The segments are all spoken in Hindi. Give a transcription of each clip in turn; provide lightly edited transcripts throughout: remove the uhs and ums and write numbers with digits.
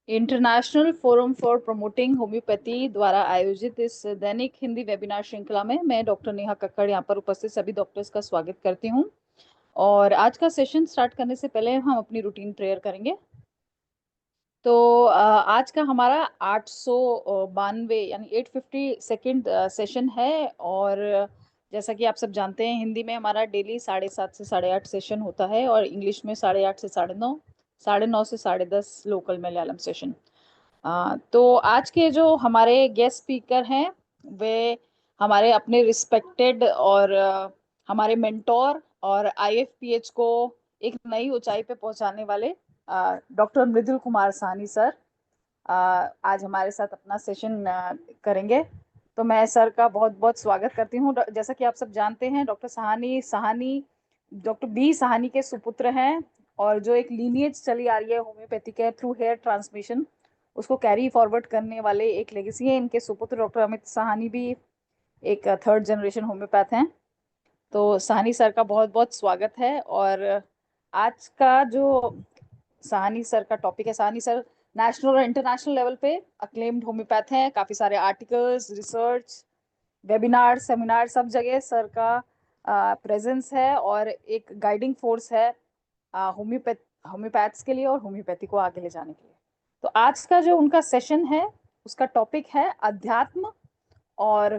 International forum for promoting homeopathy द्वारा आयोजित इस दैनिक हिंदी वेबिनार श्रृंखला में मैं डॉक्टर नेहा कक्कड़ यहाँ पर उपस्थित सभी डॉक्टर्स का स्वागत करती हूँ। और आज का सेशन स्टार्ट करने से पहले हम अपनी रूटीन प्रेयर करेंगे। तो आज का हमारा 892 यानी 852 सेशन है। और जैसा कि आप सब जानते हैं, हिंदी में हमारा डेली 7:30 से 8:30 सेशन होता है और इंग्लिश में 8:30 से 9:30, 9:30 से 10:30 लोकल मलयालम सेशन। तो आज के जो हमारे गेस्ट स्पीकर हैं वे हमारे अपने रिस्पेक्टेड और हमारे मेंटोर और आईएफपीएच को एक नई ऊंचाई पे पहुंचाने वाले डॉक्टर मृदुल कुमार साहनी सर आज हमारे साथ अपना सेशन करेंगे। तो मैं सर का बहुत बहुत स्वागत करती हूँ। जैसा कि आप सब जानते हैं, doctor Sahni Sahni doctor B Sahni के सुपुत्र हैं और जो एक लीनिएज चली आ रही है होम्योपैथी के थ्रू हेयर ट्रांसमिशन, उसको कैरी फॉरवर्ड करने वाले एक लेगेसी है। इनके सुपुत्र डॉक्टर अमित साहनी भी एक थर्ड जनरेशन होम्योपैथ हैं। तो साहनी सर का बहुत बहुत स्वागत है। और आज का जो साहनी सर का टॉपिक है, साहनी सर नेशनल और इंटरनेशनल लेवल पे अक्लेम्ड होम्योपैथ हैं। काफी सारे आर्टिकल्स, रिसर्च, वेबिनार, सेमिनार, सब जगह सर का प्रेजेंस है और एक गाइडिंग फोर्स है होम्योपैथ होम्योपैथ्स के लिए और होम्योपैथी को आगे ले जाने के लिए। तो आज का जो उनका सेशन है उसका टॉपिक है अध्यात्म और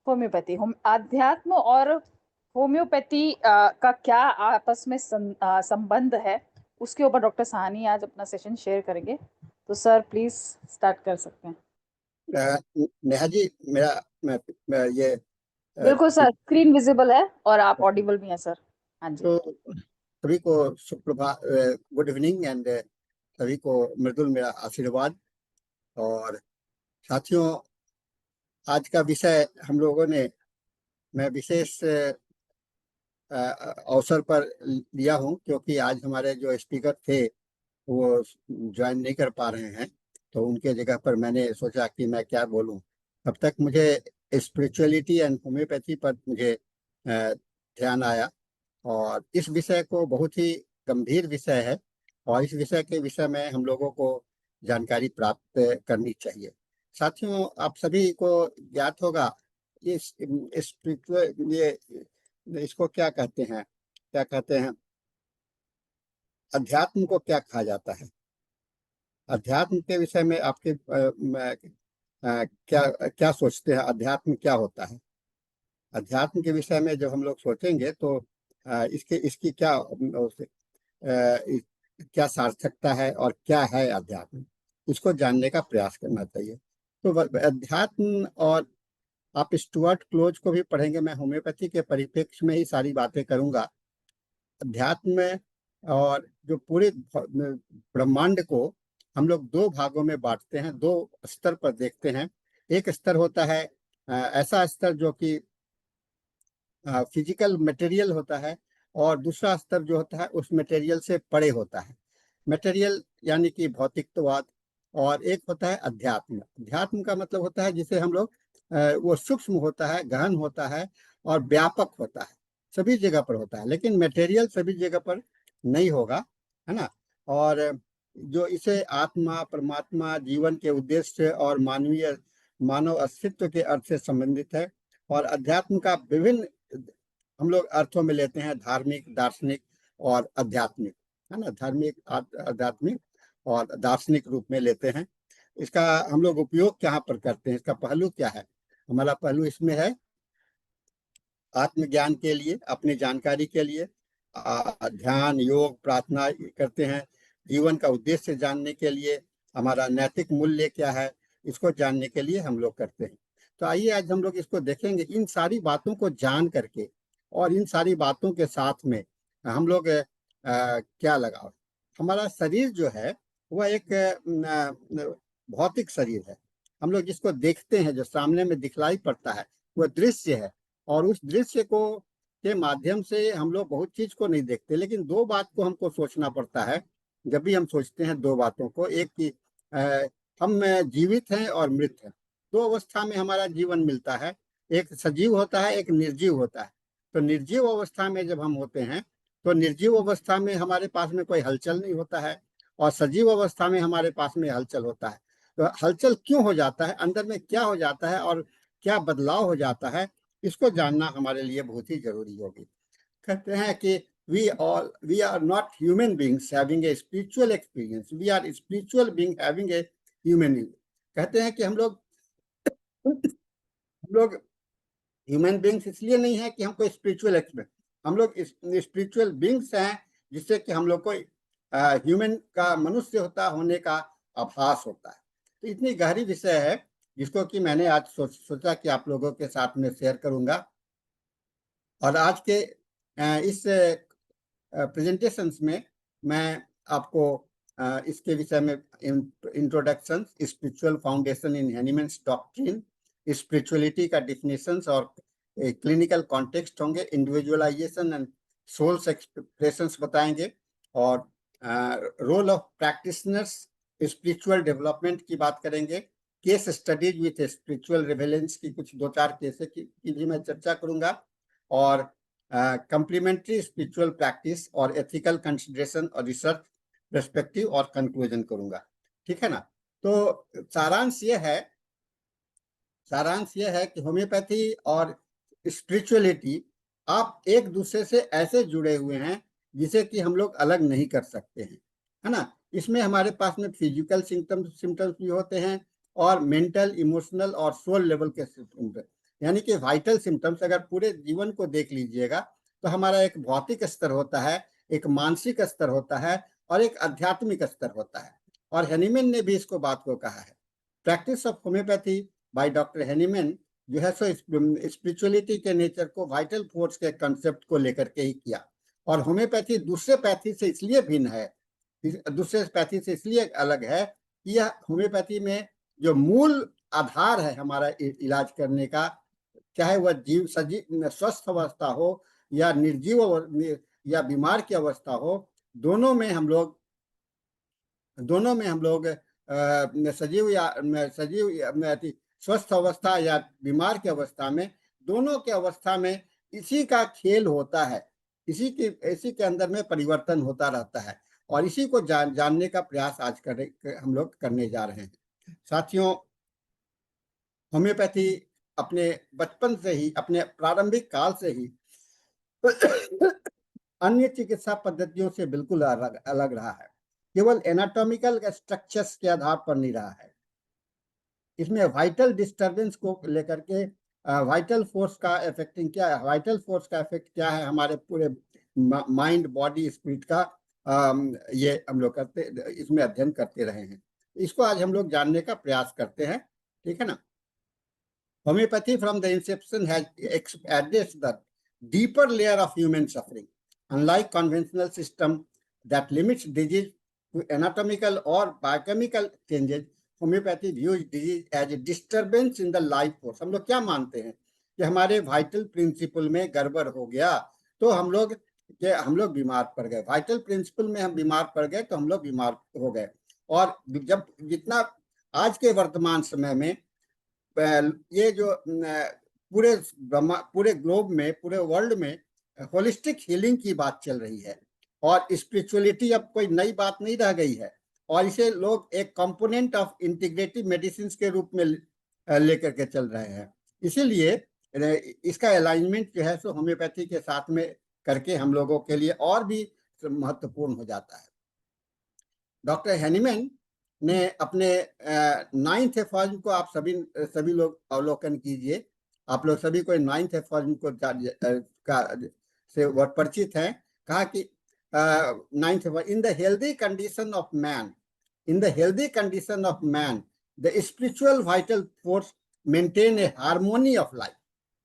होम्योपैथी। अध्यात्म और होम्योपैथी का क्या आपस में संबंध है, उसके ऊपर डॉक्टर साहनी आज अपना सेशन शेयर करेंगे। तो सर प्लीज स्टार्ट कर सकते हैं। नेहा जी, मैं ये बिल्कुल सर, स्क्रीन विजिबल है और आप ऑडिबल भी हैं सर। हाँ जी। तो सभी को सुप्रभात, गुड इवनिंग एंड सभी को मृदुल मेरा आशीर्वाद। और साथियों, आज का विषय हम लोगों ने मैं विशेष अवसर पर लिया हूं, क्योंकि आज हमारे जो स्पीकर थे वो ज्वाइन नहीं कर पा रहे हैं। तो उनके जगह पर मैंने सोचा कि मैं क्या बोलूं। तब तक मुझे स्पिरिचुअलिटी एंड होम्योपैथी पर मुझे ध्यान आया, और इस विषय को बहुत ही गंभीर विषय है और इस विषय के विषय में हम लोगों को जानकारी प्राप्त करनी चाहिए। साथियों, आप सभी को ज्ञात होगा इस स्पिरिचुअल ये इसको क्या कहते हैं, अध्यात्म को क्या कहा जाता है। अध्यात्म के विषय में आपके क्या क्या सोचते हैं, अध्यात्म क्या होता है। अध्यात्म के विषय में जब हम लोग सोचेंगे तो इसके इसकी क्या सार्थकता है और क्या है अध्यात्म, इसको जानने का प्रयास करना चाहिए। तो अध्यात्म, और आप स्टुअर्ट क्लोज को भी पढ़ेंगे, मैं होम्योपैथी के परिप्रेक्ष्य में ही सारी बातें करूंगा। अध्यात्म में और जो पूरे ब्रह्मांड को हम लोग दो भागों में बांटते हैं, दो स्तर पर देखते हैं। एक स्तर होता है ऐसा स्तर जो कि फिजिकल मटेरियल होता है, और दूसरा स्तर जो होता है उस मटेरियल से परे होता है, मटेरियल यानी कि भौतिकवाद। और एक होता है अध्यात्म। अध्यात्म का मतलब होता है जिसे हम लोग वो सूक्ष्म होता है, गहन होता है और व्यापक होता है, सभी जगह पर होता है, लेकिन मटेरियल सभी जगह पर नहीं होगा, है ना। और जो इसे आत्मा, परमात्मा, जीवन के उद्देश्य और मानव अस्तित्व के अर्थ से संबंधित है। और अध्यात्म का विभिन्न हम लोग अर्थों में लेते हैं, धार्मिक, दार्शनिक और आध्यात्मिक, है ना। धार्मिक, आध्यात्मिक और दार्शनिक रूप में लेते हैं। इसका हम लोग उपयोग कहाँ पर करते हैं, इसका पहलू क्या है। हमारा पहलू इसमें है आत्मज्ञान के लिए, अपनी जानकारी के लिए ध्यान, योग, प्रार्थना करते हैं। जीवन का उद्देश्य जानने के लिए, हमारा नैतिक मूल्य क्या है, इसको जानने के लिए हम लोग करते हैं। तो आइए आज हम लोग इसको देखेंगे, इन सारी बातों को जान करके और इन सारी बातों के साथ में हम लोग क्या लगाव। हमारा शरीर जो है वह एक भौतिक शरीर है। हम लोग जिसको देखते हैं, जो सामने में दिखलाई पड़ता है, वह दृश्य है। और उस दृश्य को के माध्यम से हम लोग बहुत चीज को नहीं देखते, लेकिन दो बात को हमको सोचना पड़ता है जब भी हम सोचते हैं दो बातों को। एक कि हम जीवित हैं और मृत हैं। दो अवस्था में हमारा जीवन मिलता है, एक सजीव होता है, एक निर्जीव होता है। तो निर्जीव अवस्था में जब हम होते हैं तो निर्जीव अवस्था में हमारे पास में कोई हलचल नहीं होता है, और सजीव अवस्था में हमारे पास में हलचल होता है। तो हलचल क्यों हो जाता है, अंदर में क्या हो जाता है और क्या बदलाव हो जाता है, इसको जानना हमारे लिए बहुत ही जरूरी होगी। कहते हैं कि we are not human beings having a spiritual experience, we are spiritual being having a human. कहते हैं कि हम लोग ह्यूमन बींग्स इसलिए नहीं है कि हमको स्पिरिचुअल एक्सपीरियंस, हम लोग स्पिरिचुअल बींग्स हैं जिससे कि हम लोग को ह्यूमन का, मनुष्य होता होने का आभास होता है। तो इतनी गहरी विषय है जिसको कि मैंने आज सोचा कि आप लोगों के साथ में शेयर करूंगा। और आज के इस प्रेजेंटेशंस में मैं आपको इसके विषय में introduction, spiritual foundation in Hahnemann's doctrine, spirituality का डिफिनेशंस और क्लिनिकल कॉन्टेक्स्ट होंगे, इंडिविजुअलाइजेशन एंड सोल्स एक्सप्रेशंस बताएंगे, और role of practitioners spiritual development की बात करेंगे, case studies with spiritual relevance की कुछ 2-4 केस की भी मैं चर्चा करूंगा, और कंप्लीमेंट्री स्पिरिचुअल प्रैक्टिस और एथिकल कंसिडरेशन और रिसर्च पर्सपेक्टिव और कंक्लूजन करूंगा। ठीक है ना। तो सारांश ये है कि होम्योपैथी और स्पिरिचुअलिटी आप एक दूसरे से ऐसे जुड़े हुए हैं जिसे कि हम लोग अलग नहीं कर सकते हैं, है ना। इसमें हमारे पास में फिजिकल सिम्टम्स भी होते हैं और मेंटल, इमोशनल और सोल लेवल के सिम्टम्स, यानी कि वाइटल सिम्टम्स। अगर पूरे जीवन को देख लीजिएगा तो हमारा एक भौतिक स्तर होता है, एक मानसिक स्तर होता है और एक आध्यात्मिक स्तर होता है। और हेनीमैन ने भी इसको बात को कहा है। Practice of homeopathy by doctor Hahnemann जो है सो स्पिरिचुअलिटी के नेचर को वाइटल फोर्स के कंसेप्ट को लेकर के ही किया। और होम्योपैथी दूसरे पैथी से इसलिए भिन्न है, दूसरे पैथी से इसलिए अलग है कि यह होम्योपैथी में जो मूल आधार है हमारा इलाज करने का, चाहे वह जीव सजीव स्वस्थ अवस्था हो या निर्जीव या बीमार की अवस्था हो, दोनों में हम लोग सजीव स्वस्थ अवस्था या बीमार की अवस्था में, दोनों के अवस्था में इसी का खेल होता है, इसी के अंदर में परिवर्तन होता रहता है। और इसी को जानने का प्रयास आज हम लोग करने जा रहे हैं। साथियों, होम्योपैथी अपने बचपन से ही, अपने प्रारंभिक काल से ही अन्य चिकित्सा पद्धतियों से बिल्कुल अलग रहा है। केवल एनाटॉमिकल स्ट्रक्चर्स के आधार पर नहीं रहा है, इसमें वाइटल डिस्टरबेंस को लेकर के वाइटल फोर्स का इफेक्टिंग क्या है, वाइटल फोर्स का इफेक्ट क्या है हमारे पूरे माइंड, बॉडी, स्पिरिट का, ये हम लोग इसमें अध्ययन करते रहे हैं। इसको आज हम लोग जानने का प्रयास करते हैं। ठीक है ना। Homeopathy from the inception has addressed the deeper layer of human suffering. Unlike conventional system that limits disease to anatomical or biochemical changes, homeopathy views disease as a disturbance in the life force. हम लोग क्या मानते हैं कि हमारे वाइटल प्रिंसिपल में गड़बड़ हो गया तो हम लोग बीमार पड़ गए, वाइटल प्रिंसिपल में हम बीमार पड़ गए तो हम लोग बीमार हो गए। और जब जितना आज के वर्तमान समय में ये जो पूरे ग्लोब में, पूरे वर्ल्ड में होलिस्टिक हीलिंग की बात चल रही है और स्पिरिचुअलिटी अब कोई नई बात नहीं रह गई है, और इसे लोग एक कंपोनेंट ऑफ इंटीग्रेटिव मेडिसिन के रूप में लेकर के चल रहे हैं। इसीलिए इसका अलाइनमेंट जो है सो होम्योपैथी के साथ में करके हम लोगों के लिए और भी महत्वपूर्ण हो जाता है। डॉक्टर हेनीमैन ने अपने 9th एफॉर्म को, आप सभी लोग अवलोकन कीजिए, आप लोग सभी को 9th एफॉर्म को से परिचित हैं। कहा कि 9th aphorism, in the healthy condition of man, the spiritual vital force maintain a harmony of life.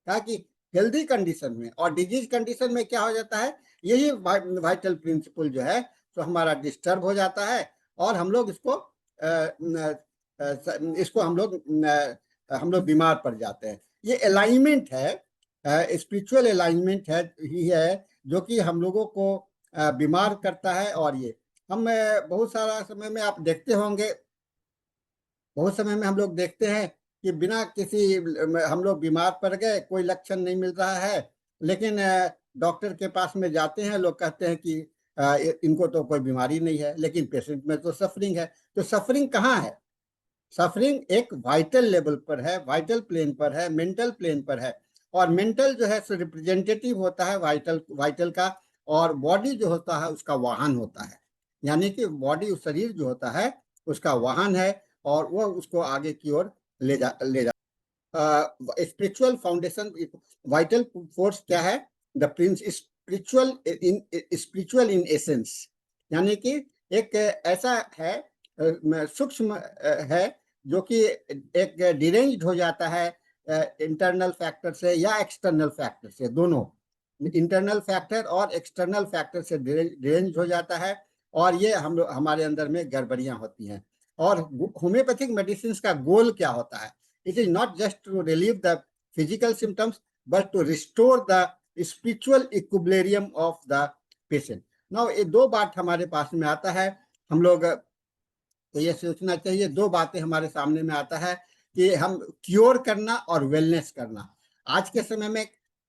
कहा कि हेल्दी कंडीशन में और डिजीज कंडीशन में क्या हो जाता है, यही वाइटल प्रिंसिपल जो है तो हमारा डिस्टर्ब हो जाता है और हम लोग हम लोग बीमार पड़ जाते हैं। ये अलाइनमेंट है, स्पिरिचुअल अलाइनमेंट ही है जो कि हम लोगों को बीमार करता है। और ये हम बहुत सारा समय में आप देखते होंगे, बहुत समय में हम लोग देखते हैं कि बिना किसी, हम लोग बीमार पड़ गए, कोई लक्षण नहीं मिल रहा है, लेकिन डॉक्टर के पास में जाते हैं, लोग कहते हैं कि इनको तो कोई बीमारी नहीं है, लेकिन पेशेंट में तो सफरिंग है। तो सफरिंग कहाँ है? सफरिंग एक वाइटल लेवल पर है, वाइटल प्लेन पर है, मेंटल प्लेन पर है। और मेंटल जो है सो रिप्रेजेंटेटिव होता है वाइटल वाइटल का, और बॉडी जो होता है उसका वाहन होता है। यानी कि बॉडी, शरीर जो होता है उसका वाहन है, और वह उसको आगे की ओर ले जा स्पिरिचुअल फाउंडेशन। वाइटल फोर्स क्या है? The Prince spiritual in essence. यानी कि एक ऐसा है, सूक्ष्म है, जो कि एक डिरेंज्ड हो जाता है इंटरनल फैक्टर से या एक्सटर्नल फैक्टर से, दोनों इंटरनल फैक्टर और एक्सटर्नल फैक्टर से डिरेंज हो जाता है, और ये हमारे अंदर में गड़बड़ियां होती हैं। और होम्योपैथिक मेडिसिन का गोल क्या होता है? It is not just to relieve the physical symptoms, but to restore the spiritual equilibrium of the patient. Now, ये दो बात हमारे पास में आता है। हम लोग तो ये सोचना चाहिए, दो बातें हमारे सामने में आता है कि हम क्योर करना और वेलनेस करना। आज के समय में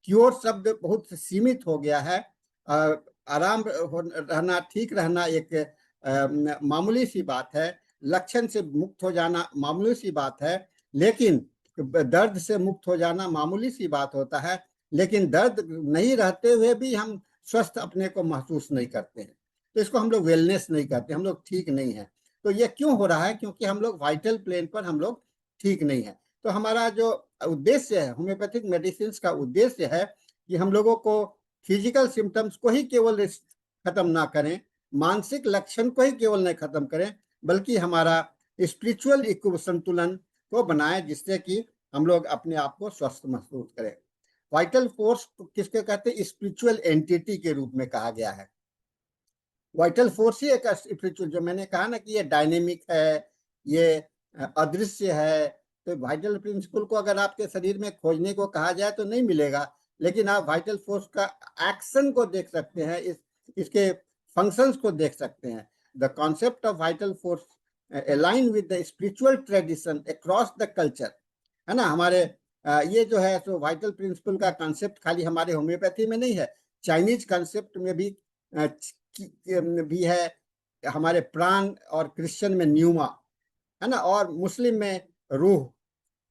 क्योर शब्द बहुत सीमित हो गया है। आराम रहना, ठीक रहना एक मामूली सी बात है, लक्षण से मुक्त हो जाना मामूली सी बात है, लेकिन दर्द से मुक्त हो जाना मामूली सी बात होता है। लेकिन दर्द नहीं रहते हुए भी हम स्वस्थ अपने को महसूस नहीं करते हैं, तो इसको हम लोग वेलनेस नहीं करते, हम लोग ठीक नहीं है। तो ये क्यों हो रहा है? क्योंकि हम लोग वाइटल प्लेन पर हम लोग ठीक नहीं है। तो हमारा जो उद्देश्य है, होम्योपैथिक मेडिसिन का उद्देश्य है कि हम लोगों को फिजिकल सिम्टम्स को ही केवल खत्म ना करें, मानसिक लक्षण को ही केवल नहीं खत्म करें, बल्कि हमारा स्पिरिचुअल संतुलन को बनाए, जिससे कि हम लोग अपने आप को स्वस्थ महसूस करें। वाइटल फोर्स किसके कहते हैं? स्पिरिचुअल एंटिटी के रूप में कहा गया है। वाइटल फोर्स ही एक स्पिरिचुअल, जो मैंने कहा ना कि ये डायनेमिक है, ये अदृश्य है। तो वाइटल प्रिंसिपल को अगर आपके शरीर में खोजने को कहा जाए तो नहीं मिलेगा, लेकिन आप वाइटल फोर्स का एक्शन को देख सकते हैं, इसके फंक्शंस को देख सकते हैं। The concept of vital force align with the spiritual tradition across the culture, है ना। हमारे ये जो है तो वाइटल प्रिंसिपल का कॉन्सेप्ट खाली हमारे होम्योपैथी में नहीं है, चाइनीज कॉन्सेप्ट में भी है, हमारे प्राण और क्रिश्चियन में न्यूमा, है ना, और मुस्लिम में रूह।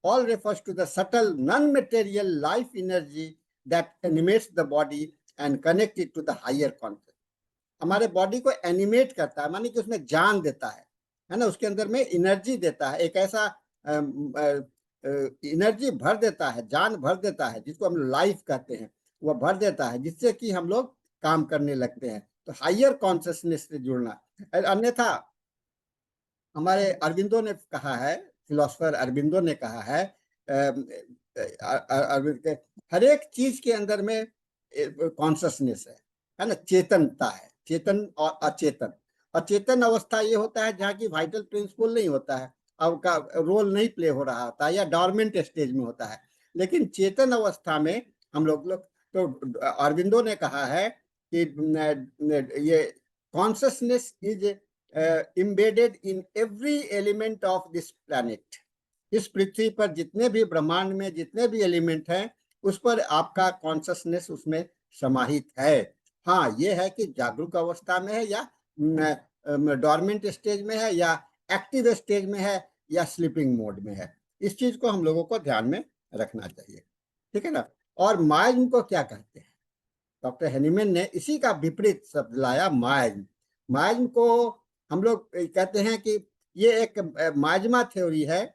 All refers to the subtle non material life energy that animates the body and connect it to the higher concept. हमारे बॉडी को एनिमेट करता है, माने कि उसमें जान देता है ना, उसके अंदर में एनर्जी देता है, एक ऐसा एनर्जी भर देता है, जान भर देता है, जिसको हम लाइफ कहते हैं, वह भर देता है, जिससे कि हम लोग काम करने लगते हैं। तो हायर कॉन्शियसनेस से जुड़ना। अन्यथा हमारे अरविंदो ने कहा है, फिलोसफर अरविंदो ने कहा है, अरविंद के हर एक चीज के अंदर में कॉन्शियसनेस है ना, चेतनता है, चेतन और अचेतन। अचेतन अवस्था ये होता है जहाँ की वाइटल प्रिंसिपल नहीं होता है, अब का रोल नहीं प्ले हो रहा होता है, या डॉर्मेंट स्टेज में होता है। लेकिन चेतन अवस्था में हम लोग तो अरविंदो ने कहा है कि ये consciousness is embedded in every element of this planet। इस पृथ्वी पर जितने भी ब्रह्मांड में जितने भी एलिमेंट हैं, उस पर आपका कॉन्शियसनेस उसमें समाहित है। हाँ, ये है कि जागरूक अवस्था में है, या डॉर्मेंट स्टेज में है, या एक्टिव स्टेज में है, या स्लीपिंग मोड में है। इस चीज को हम लोगों को ध्यान में रखना चाहिए, ठीक है ना। और माइज्म को क्या कहते हैं? डॉक्टर हेनीमैन ने इसी का विपरीत शब्द लाया, माइज्म। माइज्म को हम लोग कहते हैं कि ये एक माइज्मा थ्योरी है,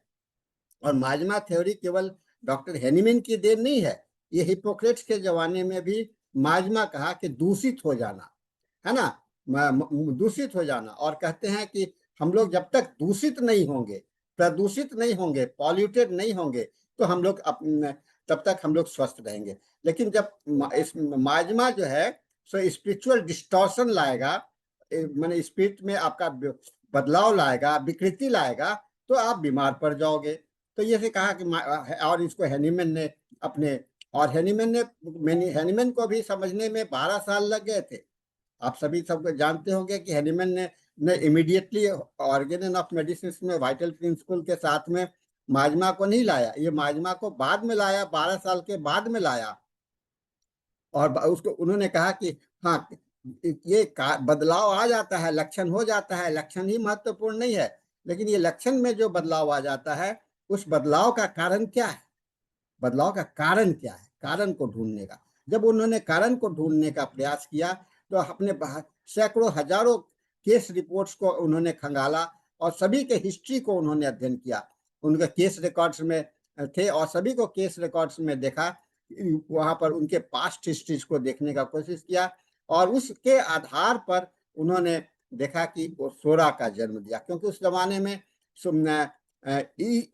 और माइज्मा थ्योरी केवल डॉक्टर हेनीमैन की देन नहीं है। ये हिप्पोक्रेट्स के जमाने में भी माइज्मा कहा कि दूषित हो जाना, है ना, दूषित हो जाना। और कहते हैं कि हम लोग जब तक दूषित नहीं होंगे, प्रदूषित नहीं होंगे, पॉल्यूटेड नहीं होंगे, तो हम लोग तब तक हम लोग स्वस्थ रहेंगे। लेकिन जब इस माइज्मा जो है सो स्पिरिचुअल डिस्टॉर्शन लाएगा, मैंने स्पिरिट में आपका बदलाव लाएगा, विकृति लाएगा, तो आप बीमार पड़ जाओगे। तो ये से कहा कि, और इसको हेनीमैन ने अपने, और हेनीमैन को भी समझने में 12 साल लग गए थे। आप सभी सब जानते होंगे कि हेनीमैन ने इमीडिएटली ऑर्गेन ऑफ मेडिसिन में वाइटल प्रिंसिपल के साथ में माइज्मा को नहीं लाया, ये माइज्मा को बाद में लाया, 12 साल के बाद में लाया। और उसको उन्होंने कहा कि हाँ, ये बदलाव आ जाता है, लक्षण हो जाता है, लक्षण ही महत्वपूर्ण नहीं है, लेकिन ये लक्षण में जो बदलाव आ जाता है उस बदलाव का कारण क्या है, बदलाव का कारण क्या है, कारण को ढूंढने का। जब उन्होंने कारण को ढूंढने का प्रयास किया तो अपने सैकड़ों हजारों केस रिपोर्ट्स को उन्होंने खंगाला और सभी के हिस्ट्री को उन्होंने अध्ययन किया, उनके केस रिकॉर्ड्स में थे और सभी को केस रिकॉर्ड्स में देखा, वहां पर उनके पास्ट हिस्ट्रीज को देखने का कोशिश किया और उसके आधार पर उन्होंने देखा कि वो सोरा का जन्म दिया, क्योंकि उस जमाने में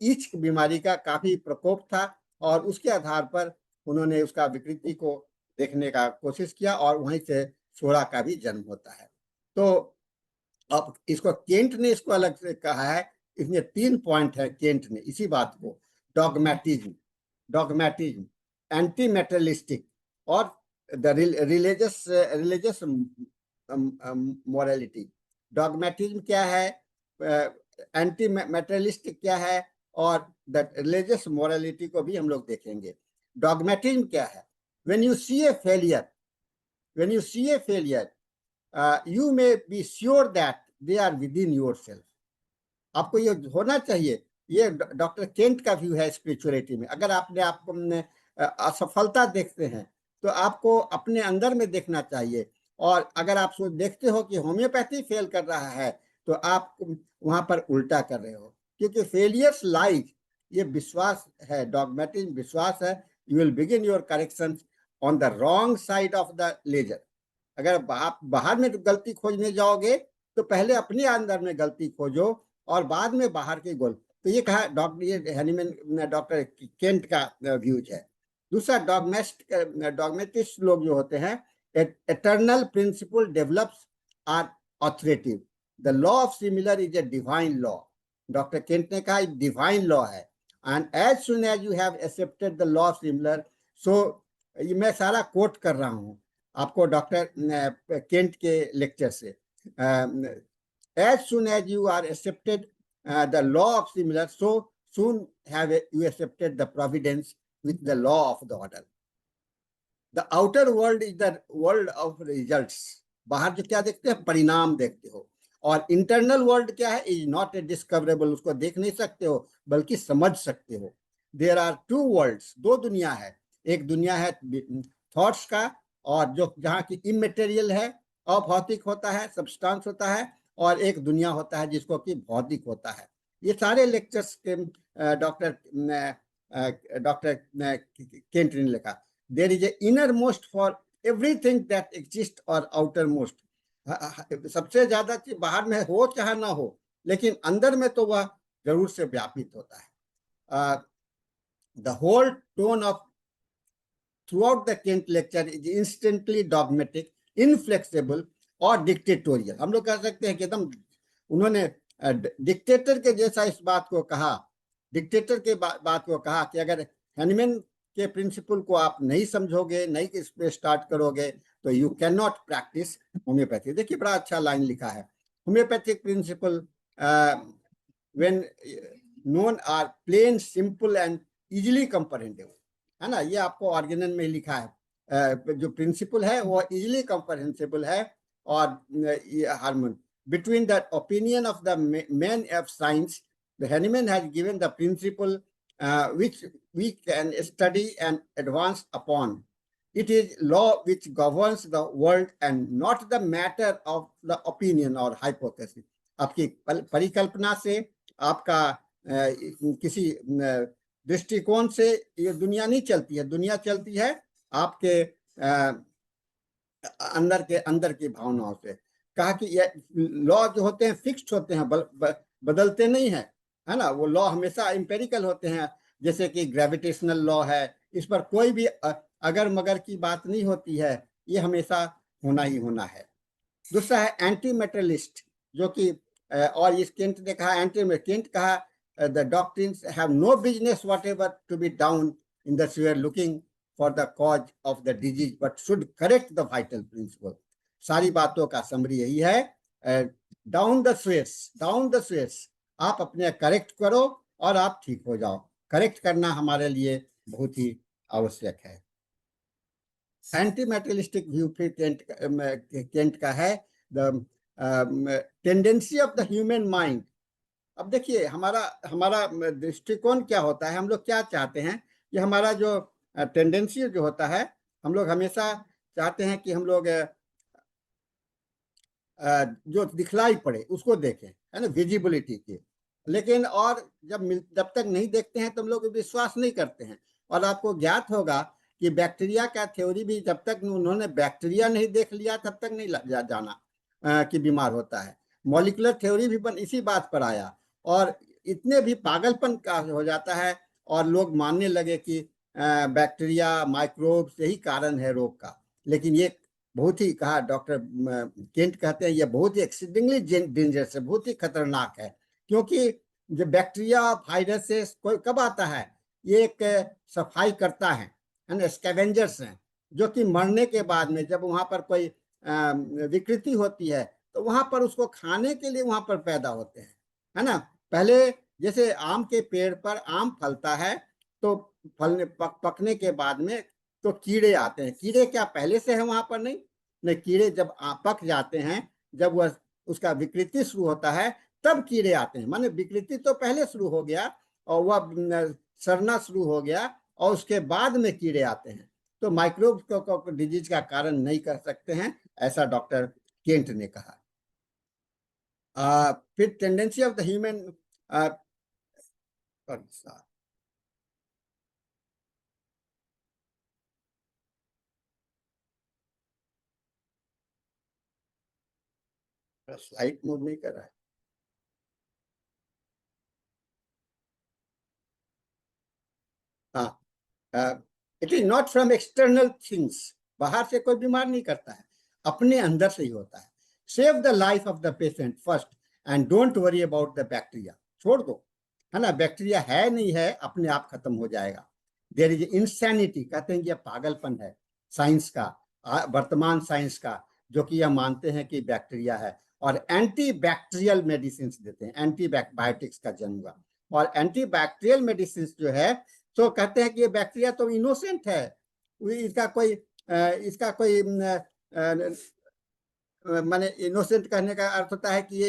ईच बीमारी का काफी प्रकोप था और उसके आधार पर उन्होंने उसका विकृति को देखने का कोशिश किया और वहीं से सोरा का भी जन्म होता है। तो अब इसको केंट ने इसको अलग से कहा है, इसमें 3 पॉइंट है केंट ने इसी बात को, डॉगमेटिज्म, डॉगमेटिज्म, एंटी मेटेरियलिस्टिक और द रिलीजियस मोरालिटी। डॉगमेटिज्म क्या है, एंटी मेटेरियलिस्टिक क्या है और द रिलीजियस मोरालिटी को भी हम लोग देखेंगे। डॉगमेटिज्म क्या है, when you see a failure, when you see a failure you may be sure that they are within yourself। आपको ये होना चाहिए, ये डॉक्टर केंट का व्यू है स्पिरिचुअलिटी में। अगर आपने आपको असफलता देखते हैं तो आपको अपने अंदर में देखना चाहिए, और अगर आप देखते हो कि होम्योपैथी फेल कर रहा है तो आप वहां पर उल्टा कर रहे हो, क्योंकि फेलियर्स लाइज, ये विश्वास है, डॉगमेटिज्म विश्वास है, you will begin your correction on the wrong side of the ledger. अगर आप बाहर में गलती खोजने जाओगे तो पहले अपने अंदर में गलती खोजो और बाद में बाहर की गोल। तो ये कहा डॉक्टर, ये हैनीमैन डॉक्टर केंट का व्यूज है। दूसरा, डॉगमेटिस्ट लोग जो होते हैं, eternal principle develops are authoritative, the law of similar is a divine law. Doctor Kent ने कहा डिवाइन लॉ है, and as soon as you have accepted the law of similar, so ये मैं सारा कोट कर रहा हूं आपको डॉक्टर केंट के लेक्चर से, as soon as you are accepted the law of similar, so soon have you accepted the providence with the law of the order। The outer world is the world of results। बाहर जो क्या देखते हैं, परिणाम देखते हो, और इंटरनल वर्ल्ड क्या है, इज नॉट ए डिस्कवरेबल, उसको देख नहीं सकते हो बल्कि समझ सकते हो। देयर आर टू वर्ल्ड्स, दो दुनिया है, एक दुनिया है थॉट्स का, और जो जहाँ की इमेटेरियल है, अभौतिक होता है, सब्सटेंस होता है, और एक दुनिया होता है जिसको कि भौतिक होता है। ये सारे लेक्चर्स के डॉक्टर केंट ने लिखा। There is a innermost for everything that exist और आउटर मोस्ट, सबसे ज्यादा चीज बाहर में हो चाहे ना हो, लेकिन अंदर में तो वह जरूर से व्यापित होता है। The whole tone of throughout the Kent lecture is instantly dogmatic, inflexible और डिक्टेटोरियल। हम लोग कह सकते हैं कि एकदम उन्होंने डिक्टेटर के जैसा इस बात को कहा, डिक्टेटर के बात को कहा कि अगर हैनीमैन के प्रिंसिपल को आप नहीं समझोगे, नहीं इस पे स्टार्ट करोगे, तो you can not practice homeopathy. देखिए बड़ा अच्छा लाइन लिखा है, homeopathic principle when known are plain, simple and easily comprehensible, है ना, ये आपको ऑर्गेनन में लिखा है। जो प्रिंसिपल है वो इजीली कंप्रहेंसिबल है, और ये hormone between the opinion of the men of science, the Hahnemann has given the principle which we can study and advance upon। It is law which governs the world and not the matter of the opinion or hypothesis। आपकी परिकल्पना से, आपका किसी दृष्टिकोण से ये दुनिया नहीं चलती है, दुनिया चलती है आपके अंदर की भावनाओं से। कहा कि ये लॉ जो होते हैं फिक्स्ड होते हैं, बदलते नहीं है, है ना, वो लॉ हमेशा एम्पेरिकल होते हैं, जैसे कि ग्रेविटेशनल लॉ है, इस पर कोई भी अगर मगर की बात नहीं होती है, ये हमेशा होना ही होना है। दूसरा है एंटी मेटेरियलिस्ट, जो कि और इस केंट ने कहा, केंट कहा the doctrines have no business whatever to be down in the sphere looking for the cause of the disease but should correct the vital principle. सारी बातों का समरी यही है, डाउन द स्वेस, आप अपने करेक्ट करो और आप ठीक हो जाओ। करेक्ट करना हमारे लिए बहुत ही आवश्यक है। एंटी मेटेरियलिस्टिक व्यू फिर केंट का है the tendency of the human mind. अब देखिए हमारा हमारा दृष्टिकोण क्या होता है, हम लोग क्या चाहते हैं कि हमारा जो टेंडेंसी जो होता है, हम लोग हमेशा चाहते हैं कि हम लोग जो दिखलाई पड़े उसको देखें, है ना, विजिबिलिटी की। लेकिन और जब तक नहीं देखते हैं तो हम लोग विश्वास नहीं करते हैं। और आपको ज्ञात होगा कि बैक्टीरिया का थ्योरी भी जब तक उन्होंने बैक्टीरिया नहीं देख लिया तब तक नहीं जाना कि बीमार होता है। मॉलिक्यूलर थ्योरी भी इसी बात पर आया और इतने भी पागलपन का हो जाता है और लोग मानने लगे कि बैक्टीरिया माइक्रोब्स यही कारण है रोग का। लेकिन ये बहुत ही, कहा डॉक्टर केंट कहते हैं, ये बहुत ही एक्सीडिंगली डेंजरस है, बहुत ही खतरनाक है। क्योंकि जो बैक्टीरिया वायरसेस कोई कब आता है, ये एक सफाई करता है ना, स्कैवेंजर्स हैं, जो कि मरने के बाद में जब वहां पर कोई विकृति होती है तो वहां पर उसको खाने के लिए वहां पर पैदा होते हैं, है ना। पहले जैसे आम के पेड़ पर आम फलता है तो फलने पकने के बाद में तो कीड़े आते हैं। कीड़े क्या पहले से है वहां पर? नहीं नहीं, कीड़े जब पक जाते हैं, जब वह उसका विकृति शुरू होता है तब कीड़े आते हैं। माने विकृति तो पहले शुरू हो गया और वह सड़ना शुरू हो गया और उसके बाद में कीड़े आते हैं। तो माइक्रोब को डिजीज का कारण नहीं कर सकते हैं, ऐसा डॉक्टर केंट ने कहा। फिर tendency of the human, slide move नहीं कर रहा है। हाँ, it is not from external things, बाहर से कोई बीमार नहीं करता है, अपने अंदर से ही होता है। Save the life of the patient first and don't worry about the bacteria. छोड़ दो, है ना, बैक्टीरिया है नहीं है, अपने आप खत्म हो जाएगा। देयर इज इंसैनिटी, कहते हैं कि यह पागलपन है साइंस का, वर्तमान साइंस का, जो कि यह मानते हैं कि बैक्टीरिया है और एंटी बैक्टीरियल मेडिसिन देते हैं। एंटीबायोटिक्स का जन्म हुआ और एंटीबैक्टीरियल मेडिसिन जो है तो कहते हैं कि ये बैक्टीरिया तो इनोसेंट है, इसका कोई माने इनोसेंट कहने का अर्थ होता है कि ये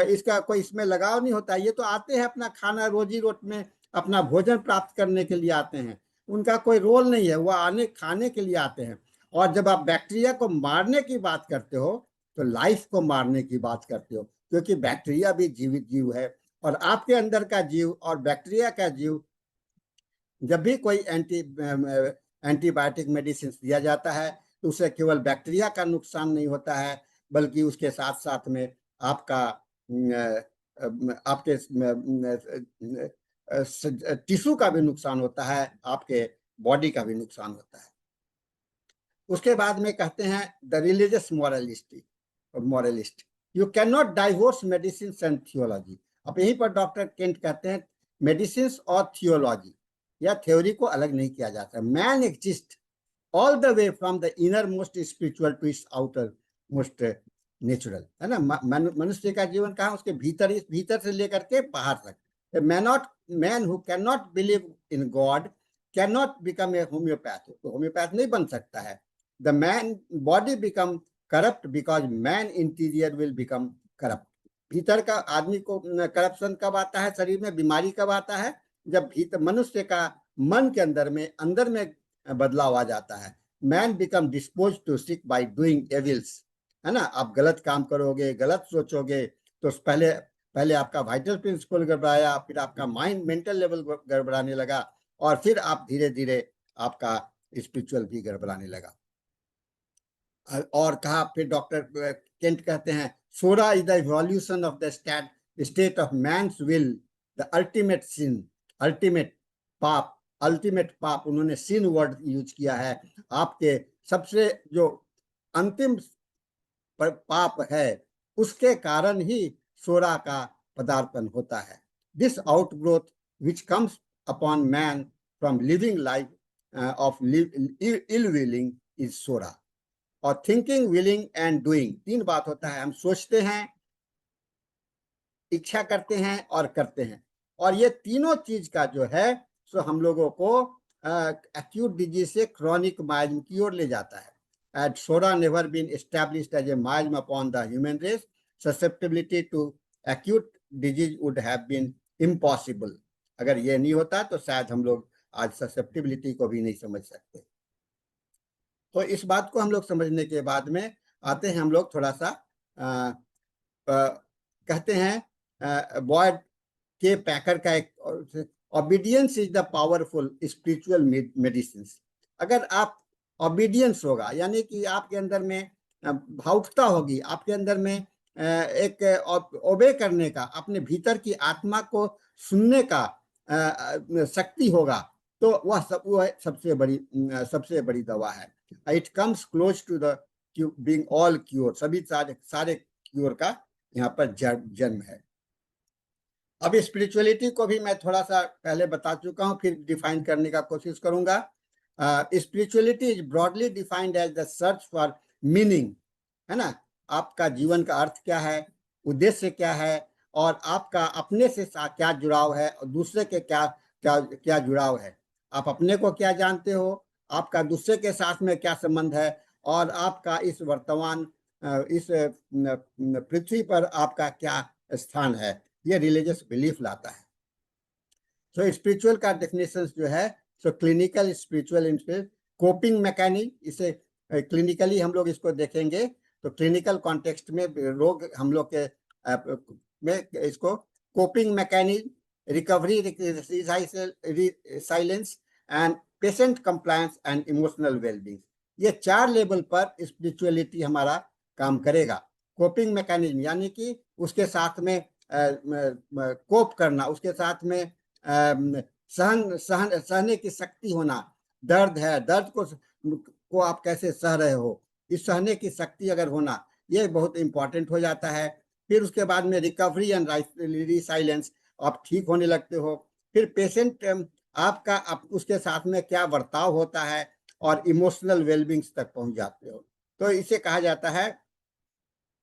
इसका कोई इसमें लगाव नहीं होता। ये तो आते हैं अपना खाना रोजी रोट में अपना भोजन प्राप्त करने के लिए आते हैं, उनका कोई रोल नहीं है, वह आने खाने के लिए आते हैं। और जब आप बैक्टीरिया को मारने की बात करते हो तो लाइफ को मारने की बात करते हो, क्योंकि बैक्टीरिया भी जीवित जीव है और आपके अंदर का जीव और बैक्टीरिया का जीव, जब भी कोई एंटीबायोटिक मेडिसिन दिया जाता है तो उससे केवल बैक्टीरिया का नुकसान नहीं होता है, बल्कि उसके साथ साथ में आपका आपके टिश्यू का भी नुकसान होता है, आपके बॉडी का भी नुकसान होता है। उसके बाद में कहते हैं the religious moralist, you can not divorce medicine and theology. अब यहीं पर डॉक्टर केंट कहते हैं मेडिसिन और थियोलॉजी या थ्योरी को अलग नहीं किया जाता। Man exist all the way from the innermost spiritual to its outermost natural, है ना। मनुष्य का जीवन कहाँ, उसके भीतर से लेकर के बाहर तक। Man who can not believe in God can not become a homeopath, तो होम्योपैथ नहीं बन सकता है। The man body become corrupt because man interior will become corrupt. भीतर का आदमी को करप्शन कब आता है, शरीर में बीमारी कब आता है, जब भीतर मनुष्य का मन के अंदर में बदलाव आ जाता है। Man become dispose to sick by doing evils, है ना। आप गलत काम करोगे, गलत सोचोगे तो पहले आपका वाइटल प्रिंसिपल गड़बड़ाया, फिर आपका माइंड मेंटल लेवल गड़बड़ाने लगा और फिर आप धीरे धीरे आपका स्पिरिचुअल भी गड़बड़ाने लगा। और कहा फिर डॉक्टर केंट कहते हैं psora is the evolution of the state of man's will, the ultimate sin, ultimate पाप, उन्होंने सिन वर्ड यूज किया है। आपके सबसे जो अंतिम पाप है उसके कारण ही सोरा का पदार्पण होता है। This outgrowth which comes upon man from living life of ill willing is psora. और थिंकिंग, विलिंग एंड डूइंग, तीन बात होता है। हम सोचते हैं, इच्छा करते हैं और करते हैं, और ये तीनों चीज का जो है सो हम लोगों को एक्यूट डिजीज से क्रॉनिक माइज्म की ओर ले जाता है. Had psora never been established as a miasm upon the human race, susceptibility to acute disease would have been impossible. अगर ये नहीं होता तो शायद हम लोग आज ससेप्टेबिलिटी को भी नहीं समझ सकते. तो इस बात को हम लोग समझने के बाद में आते हैं हम लोग थोड़ा सा कहते हैं बॉयड के पैकर का एक, obedience is the powerful spiritual medicine. अगर आप ओबीडियंस होगा, यानी कि आपके अंदर में भावुकता होगी, आपके अंदर में एक ओबे करने का, अपने भीतर की आत्मा को सुनने का शक्ति होगा, तो वह सबसे बड़ी दवा है. It comes close to the being all cure. सभी सारे क्योर का यहाँ पर जन्म है. अब स्पिरिचुअलिटी को भी मैं थोड़ा सा पहले बता चुका हूँ, फिर डिफाइन करने का कोशिश करूंगा. Spirituality is broadly defined as the search for meaning. है ना, आपका जीवन का अर्थ क्या है, उद्देश्य क्या है, और आपका अपने से क्या जुड़ाव है और दूसरे के क्या क्या क्या जुड़ाव है. आप अपने को क्या जानते हो, आपका दूसरे के साथ में क्या संबंध है, और आपका इस वर्तमान इस पृथ्वी पर आपका क्या स्थान है. ये रिलीजियस बिलीफ लाता है. सो स्पिरिचुअल का डेफिनेशन जो है, so clinical spiritual in spirit coping mechanism. इसे क्लिनिकली हम लोग इसको देखेंगे तो क्लिनिकल कॉन्टेक्स्ट में रोग हम लोग के में इसको coping mechanism, recovery, silence and patient compliance and emotional wellbeing, ये 4 लेवल पर स्पिरिचुअलिटी हमारा काम करेगा. कोपिंग मैकेनिज्म यानी कि उसके साथ में कोप करना, उसके साथ में सहने की शक्ति होना. दर्द है, दर्द को आप कैसे सह रहे हो, इस सहने की शक्ति अगर होना, ये बहुत इंपॉर्टेंट हो जाता है. फिर उसके बाद में रिकवरी एंड रिसाइलेंस, आप ठीक होने लगते हो. फिर पेशेंट आपका उसके साथ में क्या बर्ताव होता है, और इमोशनल वेलबींग्स तक पहुंच जाते हो. तो इसे कहा जाता है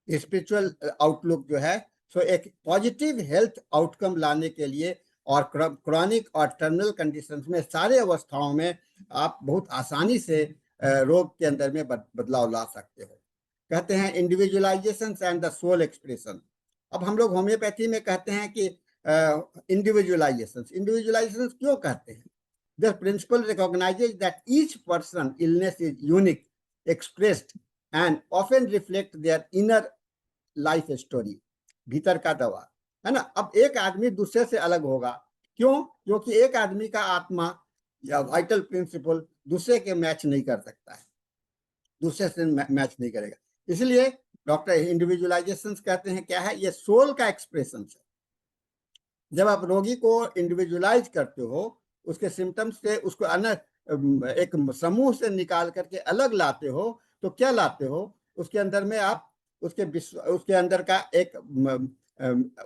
स्पिरिचुअल आउटलुक जो है, सो एक पॉजिटिव हेल्थ आउटकम लाने के लिए, और क्रॉनिक और टर्मिनल कंडीशंस में, सारे अवस्थाओं में आप बहुत आसानी से रोग के अंदर में बदलाव ला सकते हो. कहते हैं individualisation and the soul expression. अब हम लोग होम्योपैथी में कहते हैं कि इंडिविजुअलाइजेशन क्यों कहते हैं? The principle recognises that each person illness is unique, expressed and often reflect their inner life story. भीतर का दवा है ना. अब एक आदमी दूसरे से अलग होगा, क्यों? क्योंकि एक आदमी का आत्मा या वाइटल प्रिंसिपल दूसरे के मैच नहीं कर सकता है, दूसरे से मैच नहीं करेगा. इसलिए डॉक्टर इंडिविजुअलाइजेशन कहते हैं क्या है, ये सोल का एक्सप्रेशन है. जब आप रोगी को इंडिविजुअलाइज करते हो, उसके सिम्टम्स से उसको एक समूह से निकाल करके अलग लाते हो, तो क्या लाते हो? उसके अंदर में आप उसके अंदर का एक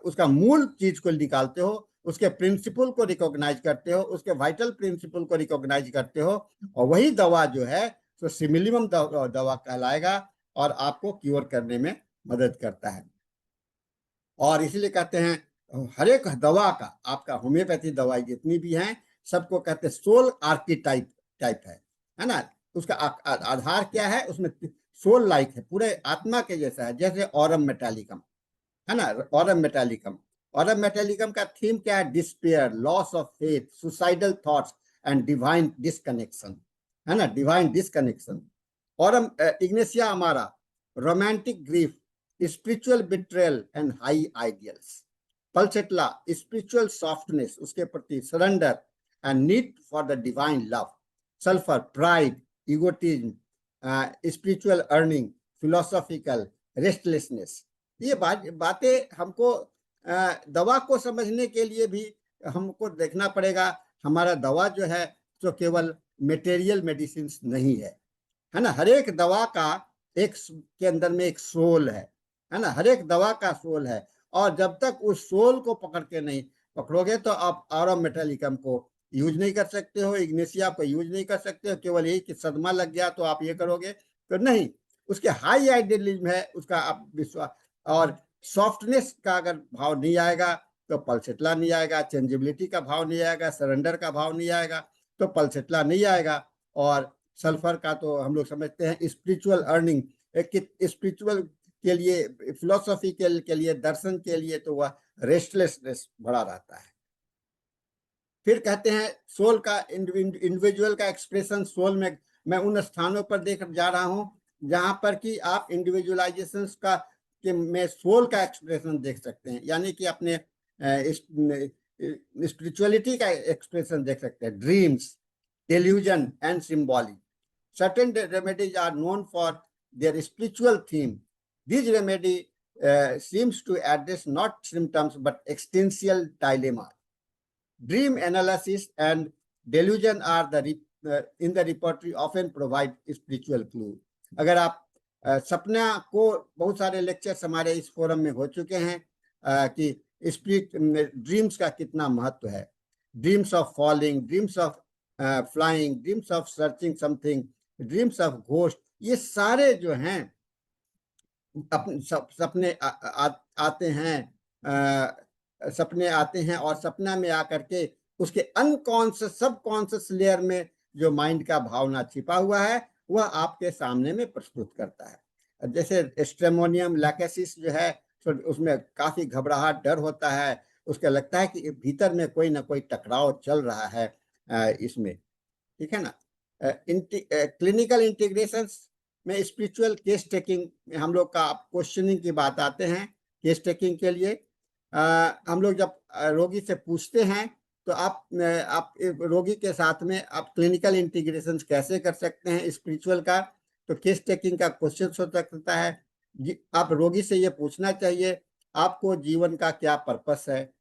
उसका मूल चीज को निकालते हो, उसके प्रिंसिपल को रिकॉग्नाइज करते हो, उसके वाइटल प्रिंसिपल को रिकॉग्नाइज करते हो, और वही दवा जो है तो सिमिलियम दवा कहलाएगा, और आपको क्योर करने में मदद करता है. और इसलिए कहते हैं हर एक दवा का, आपका होम्योपैथी दवाई जितनी भी हैं, सबको कहते हैं सोल आर्कीटाइप है ना. उसका आधार क्या है? उसमें सोल लाइक है, पूरे आत्मा के जैसा है, जैसे ऑरम मेटालिकम है ना. ऑरम मेटालिकम का थीम क्या है? Despair, loss of faith, suicidal thoughts and divine disconnection, है ना, divine disconnection. Aurum ignatia amara, romantic grief, spiritual betrayal and high ideals. Pulsatilla, spiritual softness, उसके प्रति surrender and need for the divine love. Sulphur, pride, egotism, spiritual yearning, philosophical restlessness. ये बातें हमको दवा को समझने के लिए भी हमको देखना पड़ेगा. हमारा दवा जो है तो केवल मटेरियल मेडिसिन नहीं है ना. हर एक दवा का एक के अंदर में एक सोल है ना. हर एक दवा का सोल है, और जब तक उस सोल को पकड़ के नहीं पकड़ोगे तो आप ऑरम मेटालिकम को यूज नहीं कर सकते हो, इग्नेशिया को यूज नहीं कर सकते हो. केवल यही कि सदमा लग गया तो आप ये करोगे, तो नहीं. उसके हाई आइडियलिज्म है, उसका आप विश्वास, और सॉफ्टनेस का अगर भाव नहीं आएगा तो पल्सेटला नहीं आएगा, चेंजेबिलिटी का भाव नहीं आएगा, सरेंडर का भाव नहीं आएगा. तो पल्सेटला नहीं आएगा। और सल्फर का तो हम लोग समझते हैं स्पिरिचुअल अर्निंग, स्पिरिचुअल के लिए, फिलोसॉफी के लिए, दर्शन के लिए तो वह रेस्टलेसनेस बड़ा रहता है। फिर कहते हैं सोल का, इंडिविजुअल का एक्सप्रेशन सोल में, मैं उन स्थानों पर देख जा रहा हूं जहां पर कि आप इंडिविजुअलाइजेशन का में सोल का एक्सप्रेशन देख सकते हैं, यानी कि अपने स्पिरिचुअलिटी का एक्सप्रेशन देख सकते हैं। Dreams, delusion and symbolic. Certain remedies are known for their spiritual theme. These remedy seems to address not symptoms but existential dilemma. Dream analysis and delusion are in the repertory often provide spiritual clue. अगर आप सपना को, बहुत सारे लेक्चर्स हमारे इस फोरम में हो चुके हैं कि स्पिरिट ड्रीम्स का कितना महत्व है। Dreams of falling, dreams of flying, dreams of searching something, dreams of ghost, ये सारे जो हैं अपने सपने आते हैं, सपने आते हैं और सपना में आकर के उसके अनकॉन्शियस सबकॉन्शियस लेयर में जो माइंड का भावना छिपा हुआ है वह आपके सामने में प्रस्तुत करता है। जैसे स्ट्रेमोनियम लैकेसिस जो है, तो उसमें काफी घबराहट, डर होता है, उसका लगता है कि भीतर में कोई ना कोई टकराव चल रहा है इसमें, ठीक है ना। क्लिनिकल इंटीग्रेशन में स्पिरिचुअल केस टेकिंग में हम लोग का क्वेश्चनिंग की बात आते हैं। केस टेकिंग के लिए हम लोग जब रोगी से पूछते हैं तो आप रोगी के साथ में आप क्लिनिकल इंटीग्रेशन कैसे कर सकते हैं स्पिरिचुअल का, तो केस टेकिंग का क्वेश्चन हो सकता है। आप रोगी से ये पूछना चाहिए, आपको जीवन का क्या पर्पस है?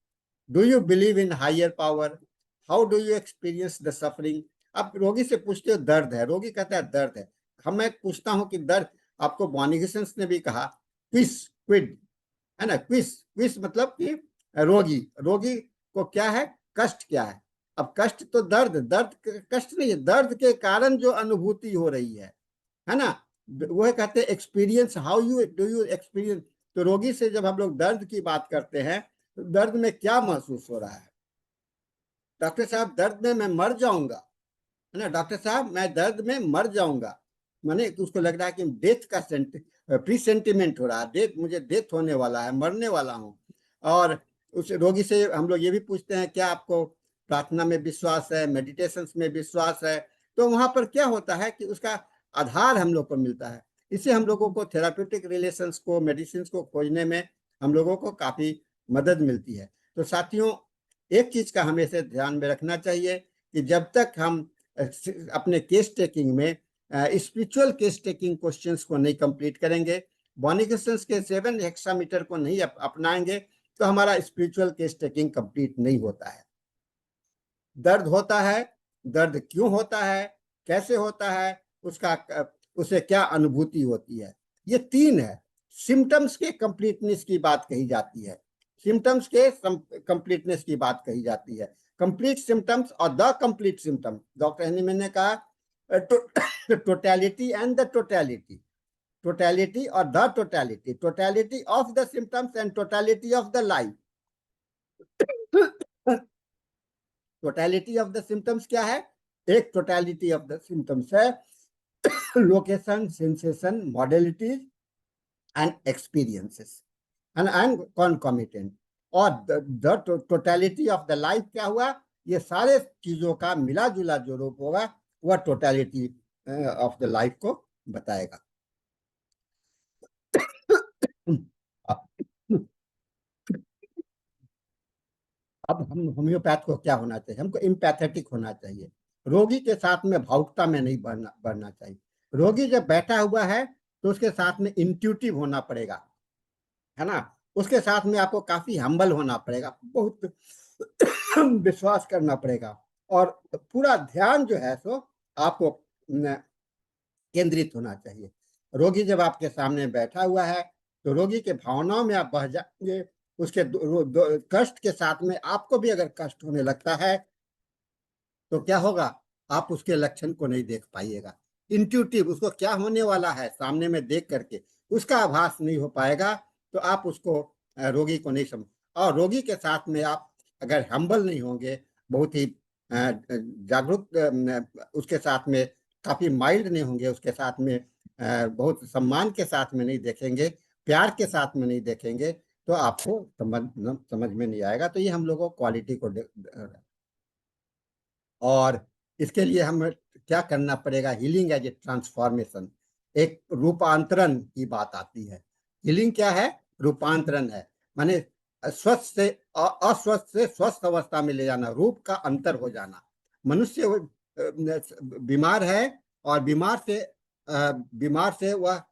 Do you believe in higher power? How do you experience the suffering? आप रोगी से पूछते हो दर्द है, रोगी कहता है दर्द है। मैं पूछता हूं कि दर्द, आपको बॉनिगिसन ने भी कहा क्विज, क्विड है ना, क्विज, क्विज मतलब कि रोगी को क्या है, कष्ट क्या है। अब कष्ट तो दर्द, कष्ट नहीं है, दर्द के कारण जो अनुभूति हो रही है ना, वह कहते हैं experience, how you do you experience. तो रोगी से जब हम लोग दर्द की बात करते हैं तो दर्द में क्या महसूस हो रहा है? डॉक्टर साहब दर्द में मैं मर जाऊंगा, है ना, डॉक्टर साहब मैं दर्द में मर जाऊंगा, माने उसको लग रहा है कि डेथ का प्री सेंटिमेंट हो रहा है, डेथ, मुझे डेथ होने वाला है, मरने वाला हूं। और उस रोगी से हम लोग ये भी पूछते हैं क्या आपको प्रार्थना में विश्वास है, मेडिटेशन में विश्वास है? तो वहां पर क्या होता है कि उसका आधार हम लोग को मिलता है। इससे हम लोगों को थेराप्यूटिक रिलेशंस को, मेडिसिन को खोजने में हम लोगों को काफी मदद मिलती है। तो साथियों, एक चीज का हमेशा ध्यान में रखना चाहिए कि जब तक हम अपने केस टेकिंग में स्पिरिचुअल केस टेकिंग क्वेश्चंस को नहीं कंप्लीट करेंगे, बॉनिगिसन के 7 हेक्सामीटर को नहीं अपनाएंगे, तो हमारा स्पिरिचुअल केस टेकिंग कंप्लीट नहीं होता है। दर्द होता है, दर्द क्यों होता है, कैसे होता है, उसे क्या अनुभूति होती है, ये 3 है। सिम्टम्स के कंप्लीटनेस की बात कही जाती है, सिम्टम्स के कंप्लीटनेस की बात कही जाती है। कंप्लीट सिम्टम्स और the complete symptom, doctor Hahnemann ने कहा totality and the totality, totality और the totality, totality of the symptoms and totality of the life. Totality of the symptoms क्या है? एक टोटलिटी ऑफ द सिम्टम्स है location, sensation, modalities and experiences and concomitant. और the totality of the life क्या हुआ? ये सारे चीजों का मिला जुला जो रूप होगा वह टोटलिटी ऑफ द लाइफ को बताएगा। अब हम होम्योपैथ को क्या होना चाहिए? हमको इम्पैथेटिक होना चाहिए, रोगी के साथ में भावुकता में नहीं बढ़ना चाहिए। रोगी जब बैठा हुआ है तो उसके साथ में इंट्यूटिव होना पड़ेगा, है ना, उसके साथ में आपको काफी हम्बल होना पड़ेगा, बहुत विश्वास करना पड़ेगा, और पूरा ध्यान जो है सो आपको केंद्रित होना चाहिए। रोगी जब आपके सामने बैठा हुआ है तो रोगी के भावनाओं में आप बह जाएंगे, उसके कष्ट के साथ में आपको भी अगर कष्ट होने लगता है तो क्या होगा? आप उसके लक्षण को नहीं देख पाइएगा, इंट्यूटिव, उसको क्या होने वाला है सामने में देख करके उसका आभास नहीं हो पाएगा, तो आप उसको रोगी को नहीं समझ। और रोगी के साथ में आप अगर हम्बल नहीं होंगे, बहुत ही जागरूक उसके साथ में काफी माइल्ड नहीं होंगे, उसके साथ में बहुत सम्मान के साथ में नहीं देखेंगे, प्यार के साथ में नहीं देखेंगे, तो आपको समझ में नहीं आएगा। तो ये हम लोगों को क्वालिटी को और इसके लिए हम क्या करना पड़ेगा, हीलिंग एज ए ट्रांसफॉर्मेशन, एक रूपांतरण की बात आती है। हीलिंग क्या है? रूपांतरण है, माने स्वस्थ से अस्वस्थ से स्वस्थ अवस्था में ले जाना, रूप का अंतर हो जाना। मनुष्य बीमार है और बीमार से वह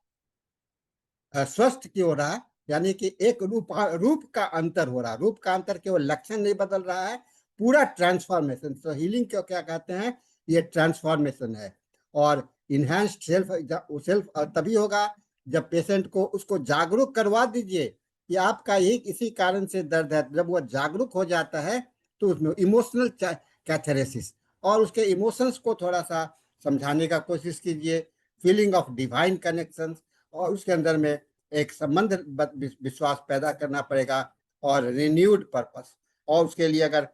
स्वस्थ की हो रहा है, यानी कि एक रूप का अंतर हो रहा है। रूप का अंतर केवल लक्षण नहीं बदल रहा है, पूरा ट्रांसफॉर्मेशन। तो हीलिंग को क्या कहते हैं? ये ट्रांसफॉर्मेशन है। और इनहेंस्ड सेल्फ तभी होगा जब पेशेंट को उसको जागरूक करवा दीजिए कि आपका यही इसी कारण से दर्द है। जब वो जागरूक हो जाता है तो उसमें इमोशनल कैथेरेसिस और उसके इमोशंस को थोड़ा सा समझाने का कोशिश कीजिए, फीलिंग ऑफ डिवाइन कनेक्शन, और उसके अंदर में एक संबंध विश्वास पैदा करना पड़ेगा और रिन्यूड पर्पस। और उसके लिए अगर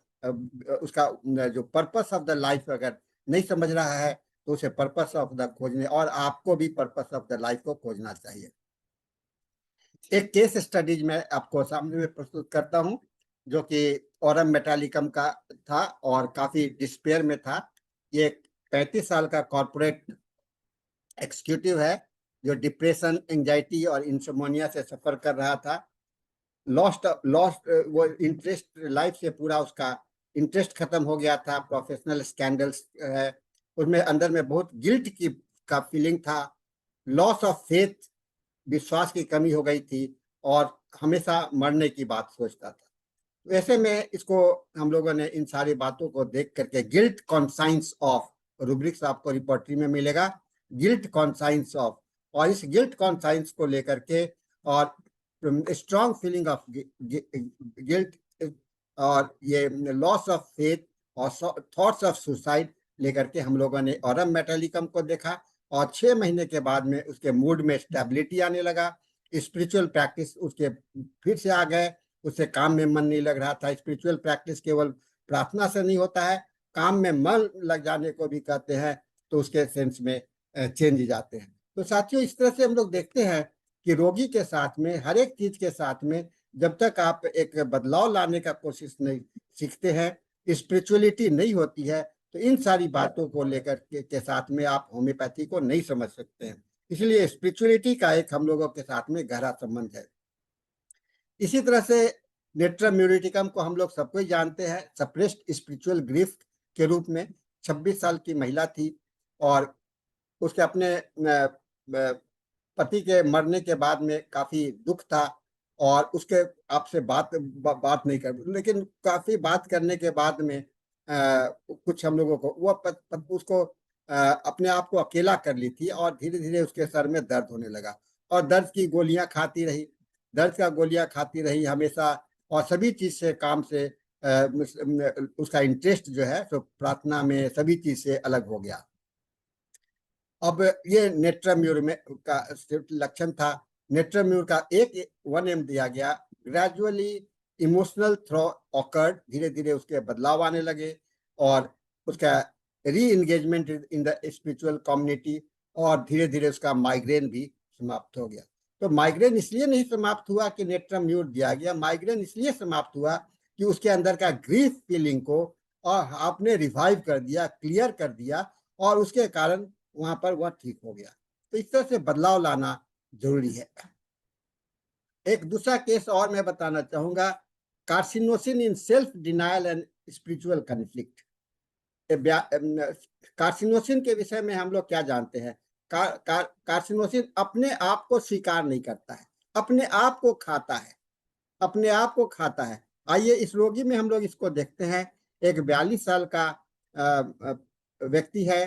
उसका जो पर्पस ऑफ द लाइफ अगर नहीं समझ रहा है तो उसे पर्पस ऑफ द खोजने, और आपको भी पर्पस ऑफ द लाइफ को खोजना चाहिए। एक केस स्टडीज मैं आपको सामने में प्रस्तुत करता हूं, जो कि ओरम मेटालिकम का था और काफी डिस्पेयर में था। ये 35 साल का कॉर्पोरेट एक्सिक्यूटिव है जो डिप्रेशन, एंजाइटी और इंसोमोनिया से सफर कर रहा था। लॉस्ट लॉस्ट वो इंटरेस्ट, लाइफ से पूरा उसका इंटरेस्ट खत्म हो गया था। प्रोफेशनल स्कैंडल्स है उसमें, अंदर में बहुत गिल्ट की का फीलिंग था, लॉस ऑफ फेथ, विश्वास की कमी हो गई थी, और हमेशा मरने की बात सोचता था। तो ऐसे में इसको हम लोगों ने इन सारी बातों को देख करके गिल्ट कॉन्साइंस ऑफ, रूब्रिक्स आपको रिपोर्टरी में मिलेगा, गिल्ट कॉन्साइंस ऑफ, और इस गिल्ट कॉन्साइंस को लेकर के और स्ट्रॉन्ग फीलिंग ऑफ गिल्ट और ये लॉस ऑफ फेथ और थॉट्स ऑफ सुसाइड लेकर के हम लोगों ने ऑरम मेटालिकम को देखा। और 6 महीने के बाद में उसके मूड में स्टेबिलिटी आने लगा, स्पिरिचुअल प्रैक्टिस उसके फिर से आ गए, उससे काम में मन नहीं लग रहा था। स्पिरिचुअल प्रैक्टिस केवल प्रार्थना से नहीं होता है, काम में मन लग जाने को भी कहते हैं, तो उसके सेंस में चेंज जाते हैं। तो साथियों, इस तरह से हम लोग देखते हैं कि रोगी के साथ में, हर एक चीज के साथ में, जब तक आप एक बदलाव लाने का कोशिश नहीं सीखते हैं, स्पिरिचुअलिटी नहीं होती है, तो इन सारी बातों को लेकर के साथ में आप होम्योपैथी को नहीं समझ सकते हैं। इसलिए स्पिरिचुअलिटी का एक हम लोगों के साथ में गहरा संबंध है। इसी तरह से नेट्रम म्यूरिटिकम को हम लोग सबको ही जानते हैं, सप्रेस्ड स्पिरिचुअल ग्रीफ के रूप में। 26 साल की महिला थी और उसके अपने पति के मरने के बाद में काफी दुख था, और उसके आपसे बात नहीं कर, लेकिन काफी बात करने के बाद में कुछ हम लोगों को वो उसको अपने आप को अकेला कर ली थी, और धीरे धीरे उसके सर में दर्द होने लगा, और दर्द की गोलियां खाती रही, दर्द का गोलियां खाती रही हमेशा, और सभी चीज से, काम से उसका इंटरेस्ट जो है तो प्रार्थना में, सभी चीज से अलग हो गया। अब ये नेट्राम्यूर में का लक्षण था। नेट्राम्यूर का एक 1M दिया गया, ग्रेजुअली इमोशनल थ्रो ऑकर्ड, धीरे धीरे उसके बदलाव आने लगे, और उसका री engagement in the spiritual community, और धीरे धीरे उसका माइग्रेन भी समाप्त हो गया। तो माइग्रेन इसलिए नहीं समाप्त हुआ कि नेट्राम्यूर दिया गया, माइग्रेन इसलिए समाप्त हुआ कि उसके अंदर का ग्रीफ फीलिंग को और आपने रिवाइव कर दिया, क्लियर कर दिया, और उसके कारण वहां पर वह ठीक हो गया। तो इस तरह से बदलाव लाना जरूरी है। एक दूसरा केस और मैं बताना चाहूंगा, carcinosin in self denial and spiritual conflict. Carcinosin के विषय में हम लोग क्या जानते हैं? कार्सिनोसिन अपने आप को स्वीकार नहीं करता है, अपने आप को खाता है, अपने आप को खाता है। आइए इस रोगी में हम लोग इसको देखते हैं। एक 42 साल का व्यक्ति है,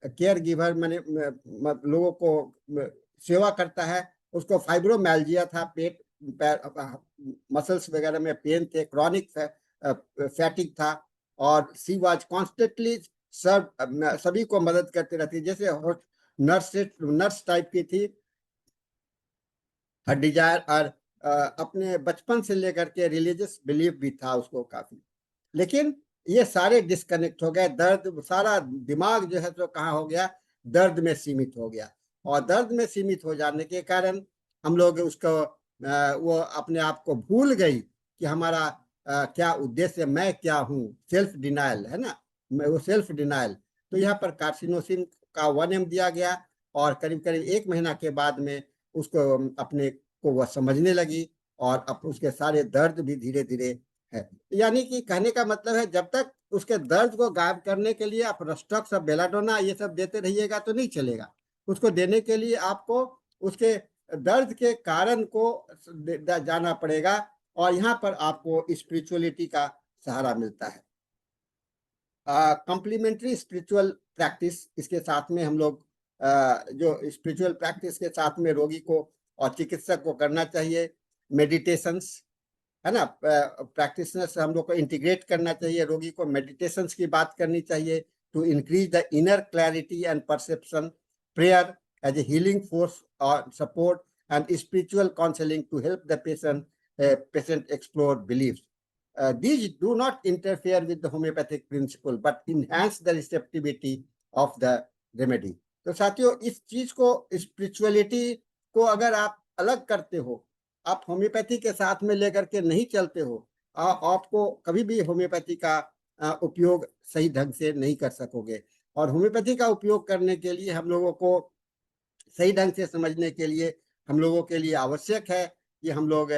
केयर गिवर, मैंने लोगों को सेवा करता है। उसको फाइब्रोमैल्जिया था, पेट मसल्स वगैरह में पेन थे, क्रॉनिक फैटिक था, और सी वाज कॉन्स्टेंटली सभी को मदद करते रहती, जैसे नर्स टाइप की थी। हर डिजायर और अपने बचपन से लेकर के रिलीजियस बिलीफ भी था उसको काफी। लेकिन ये सारे डिस्कनेक्ट हो गए, दर्द, सारा दिमाग जो है तो कहाँ हो गया, दर्द में सीमित हो गया। और दर्द में सीमित हो जाने के कारण हम लोग उसको वो अपने आप को भूल गई कि हमारा क्या उद्देश्य, मैं क्या हूँ, सेल्फ डिनायल है ना, वो सेल्फ डिनायल। तो यहाँ पर कार्सिनोसिन का 1 mg दिया गया और करीब करीब 1 महीना के बाद में उसको अपने को वह समझने लगी और अब उसके सारे दर्द भी धीरे धीरे है। यानी कि कहने का मतलब है, जब तक उसके दर्द को गायब करने के लिए आप रस्टॉक्स और बेलाडोना ये सब देते रहिएगा तो नहीं चलेगा। उसको देने के लिए आपको उसके दर्द के कारण को जाना पड़ेगा और यहाँ पर आपको स्पिरिचुअलिटी का सहारा मिलता है। कॉम्प्लीमेंट्री स्पिरिचुअल प्रैक्टिस, इसके साथ में हम लोग जो स्पिरिचुअल प्रैक्टिस के साथ में रोगी को और चिकित्सक को करना चाहिए मेडिटेशंस, है ना। प्रैक्टिशनर से हम लोग को इंटीग्रेट करना चाहिए, रोगी को मेडिटेशंस की बात करनी चाहिए to increase the inner clarity and perception, prayer as a healing force और support, and spiritual counselling to help the patient explore beliefs. These do not interfere with the homeopathic principle but enhance the receptivity of the remedy. तो साथियों, इस चीज को, स्पिरिचुअलिटी को अगर आप अलग करते हो, आप होम्योपैथी के साथ में लेकर के नहीं चलते हो, आपको कभी भी होम्योपैथी का उपयोग सही ढंग से नहीं कर सकोगे। और होम्योपैथी का उपयोग करने के लिए हम लोगों को सही ढंग से समझने के लिए हम लोगों के लिए आवश्यक है कि हम लोग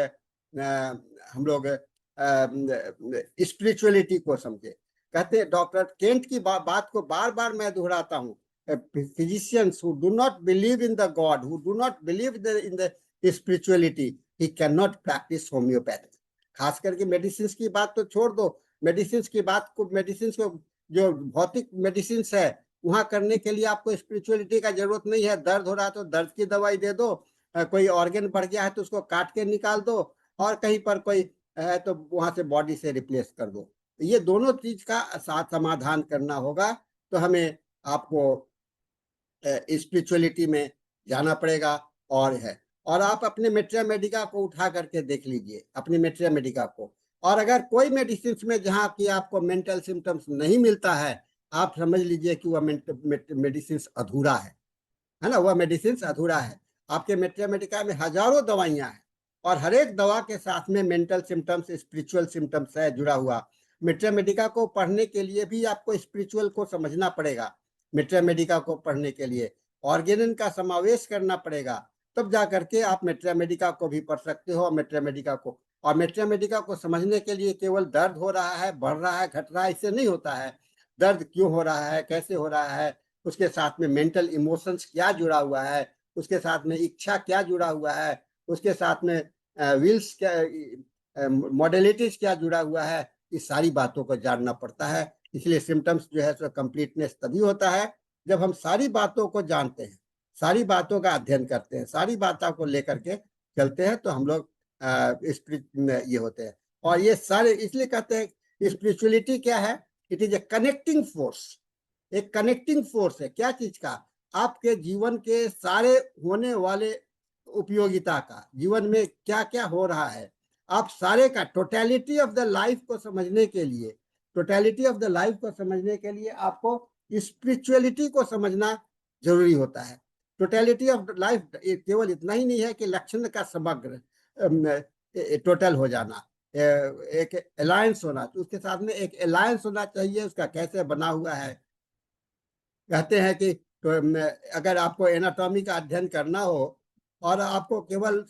स्पिरिचुअलिटी को समझे। कहते हैं, डॉक्टर केंट की बात को बार बार मैं दोहराता हूँ, physicians who do not believe in the God, who do not believe in the spirituality, he can not practice homeopathy. खास करके मेडिसिन की बात तो छोड़ दो, मेडिसिन की बात को, मेडिसिन को जो भौतिक मेडिसिन है वहां करने के लिए आपको स्पिरिचुअलिटी का जरूरत नहीं है। दर्द हो रहा है तो दर्द की दवाई दे दो, कोई ऑर्गन बढ़ गया है तो उसको काट के निकाल दो, और कहीं पर कोई है तो वहां से बॉडी से रिप्लेस कर दो। ये दोनों चीज का साथ समाधान करना होगा। तो हमें आपको स्पिरिचुअलिटी में जाना पड़ेगा। और आप अपने मेट्रिया मेडिका को उठा करके देख लीजिए, अपने मेट्रिया मेडिका को। और अगर कोई मेडिसिन में जहाँ की आपको मेंटल सिम्टम्स नहीं मिलता है, आप समझ लीजिए कि वह मेडिसिन अधूरा है ना, वह मेडिसिन अधूरा है। आपके मेट्रिया मेडिका में हजारों दवाइयां हैं और हर एक दवा के साथ में मेंटल सिम्टम्स, स्पिरिचुअल सिम्टम्स है जुड़ा हुआ। मेट्रिया मेडिका को पढ़ने के लिए भी आपको स्पिरिचुअल को समझना पड़ेगा। मेट्रिया मेडिका को पढ़ने के लिए ऑर्गेनन का समावेश करना पड़ेगा, तब जा करके आप मेट्रिया मेडिका को भी पढ़ सकते हो। मेट्रिया मेडिका को, और मेट्रिया मेडिका को समझने के लिए केवल दर्द हो रहा है, बढ़ रहा है, घट रहा है, इससे नहीं होता है। दर्द क्यों हो रहा है, कैसे हो रहा है, उसके साथ में मेंटल इमोशंस क्या जुड़ा हुआ है, उसके साथ में इच्छा क्या जुड़ा हुआ है, उसके साथ में विल्स क्या, मॉडलिटीज क्या जुड़ा हुआ है, इस सारी बातों को जानना पड़ता है। इसलिए सिम्टम्स जो है सो कंप्लीटनेस तभी होता है जब हम सारी बातों को जानते हैं, सारी बातों का अध्ययन करते हैं, सारी बातों को लेकर के चलते हैं, तो हम लोग ये होते हैं। और ये सारे इसलिए कहते हैं स्पिरिचुअलिटी क्या है, it is a connecting force. एक कनेक्टिंग फोर्स है, क्या चीज का, आपके जीवन के सारे होने वाले उपयोगिता का, जीवन में क्या क्या हो रहा है, आप सारे का टोटलिटी ऑफ द लाइफ को समझने के लिए, टोटलिटी ऑफ द लाइफ को समझने के लिए आपको स्पिरिचुअलिटी को समझना जरूरी होता है। टोटलिटी ऑफ लाइफ केवल इतना ही नहीं है कि लक्षण का समग्र टोटल हो जाना, एक अलायंस होना, तो उसके साथ में एक अलायंस होना चाहिए, उसका कैसे बना हुआ है। कहते हैं कि तो अगर आपको एनाटॉमी का अध्ययन करना हो और आपको केवल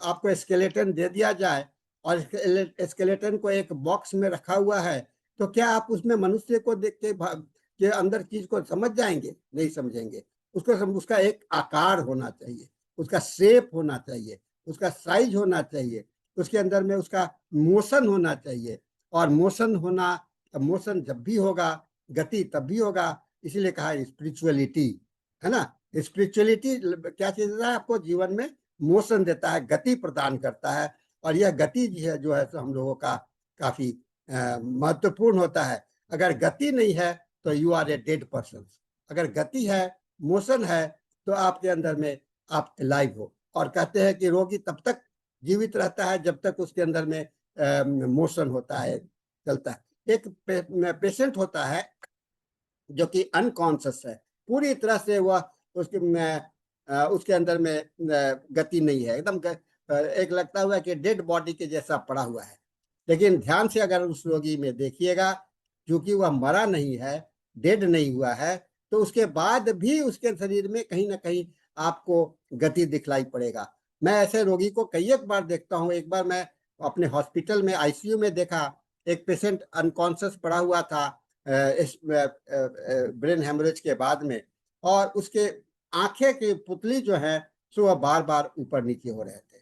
आपको स्केलेटन दे दिया जाए और स्केलेटन को एक बॉक्स में रखा हुआ है, तो क्या आप उसमें मनुष्य को देख के अंदर चीज को समझ जाएंगे? नहीं समझेंगे। उसका एक आकार होना चाहिए, उसका शेप होना चाहिए, उसका साइज होना चाहिए, उसके अंदर में उसका मोशन होना चाहिए। और मोशन जब भी होगा, गति तब भी होगा। इसीलिए कहा स्पिरिचुअलिटी, है ना। स्पिरिचुअलिटी क्या चीज है, आपको जीवन में मोशन देता है, गति प्रदान करता है। और यह गति जो है तो हम लोगों का काफी महत्वपूर्ण होता है। अगर गति नहीं है तो you are a dead person. अगर गति है, मोशन है, तो आपके अंदर में आप लाइव हो। और कहते हैं कि रोगी तब तक जीवित रहता है जब तक उसके अंदर में मोशन होता है, चलता है। एक पेशेंट होता है जो कि अनकॉन्शियस है, पूरी तरह से वह उसके अंदर में गति नहीं है, एकदम एक लगता हुआ कि डेड बॉडी के जैसा पड़ा हुआ है। लेकिन ध्यान से अगर उस रोगी में देखिएगा, क्योंकि वह मरा नहीं है, डेड नहीं हुआ है, तो उसके बाद भी उसके शरीर में कहीं ना कहीं आपको गति दिखलाई पड़ेगा। मैं ऐसे रोगी को कई एक बार देखता हूँ। एक बार मैं अपने हॉस्पिटल में आईसीयू में देखा, एक पेशेंट अनकॉन्शियस पड़ा हुआ था इस ब्रेन हेमरेज के बाद में, और उसके आंखें की पुतली जो है सो वह बार बार ऊपर नीचे हो रहे थे,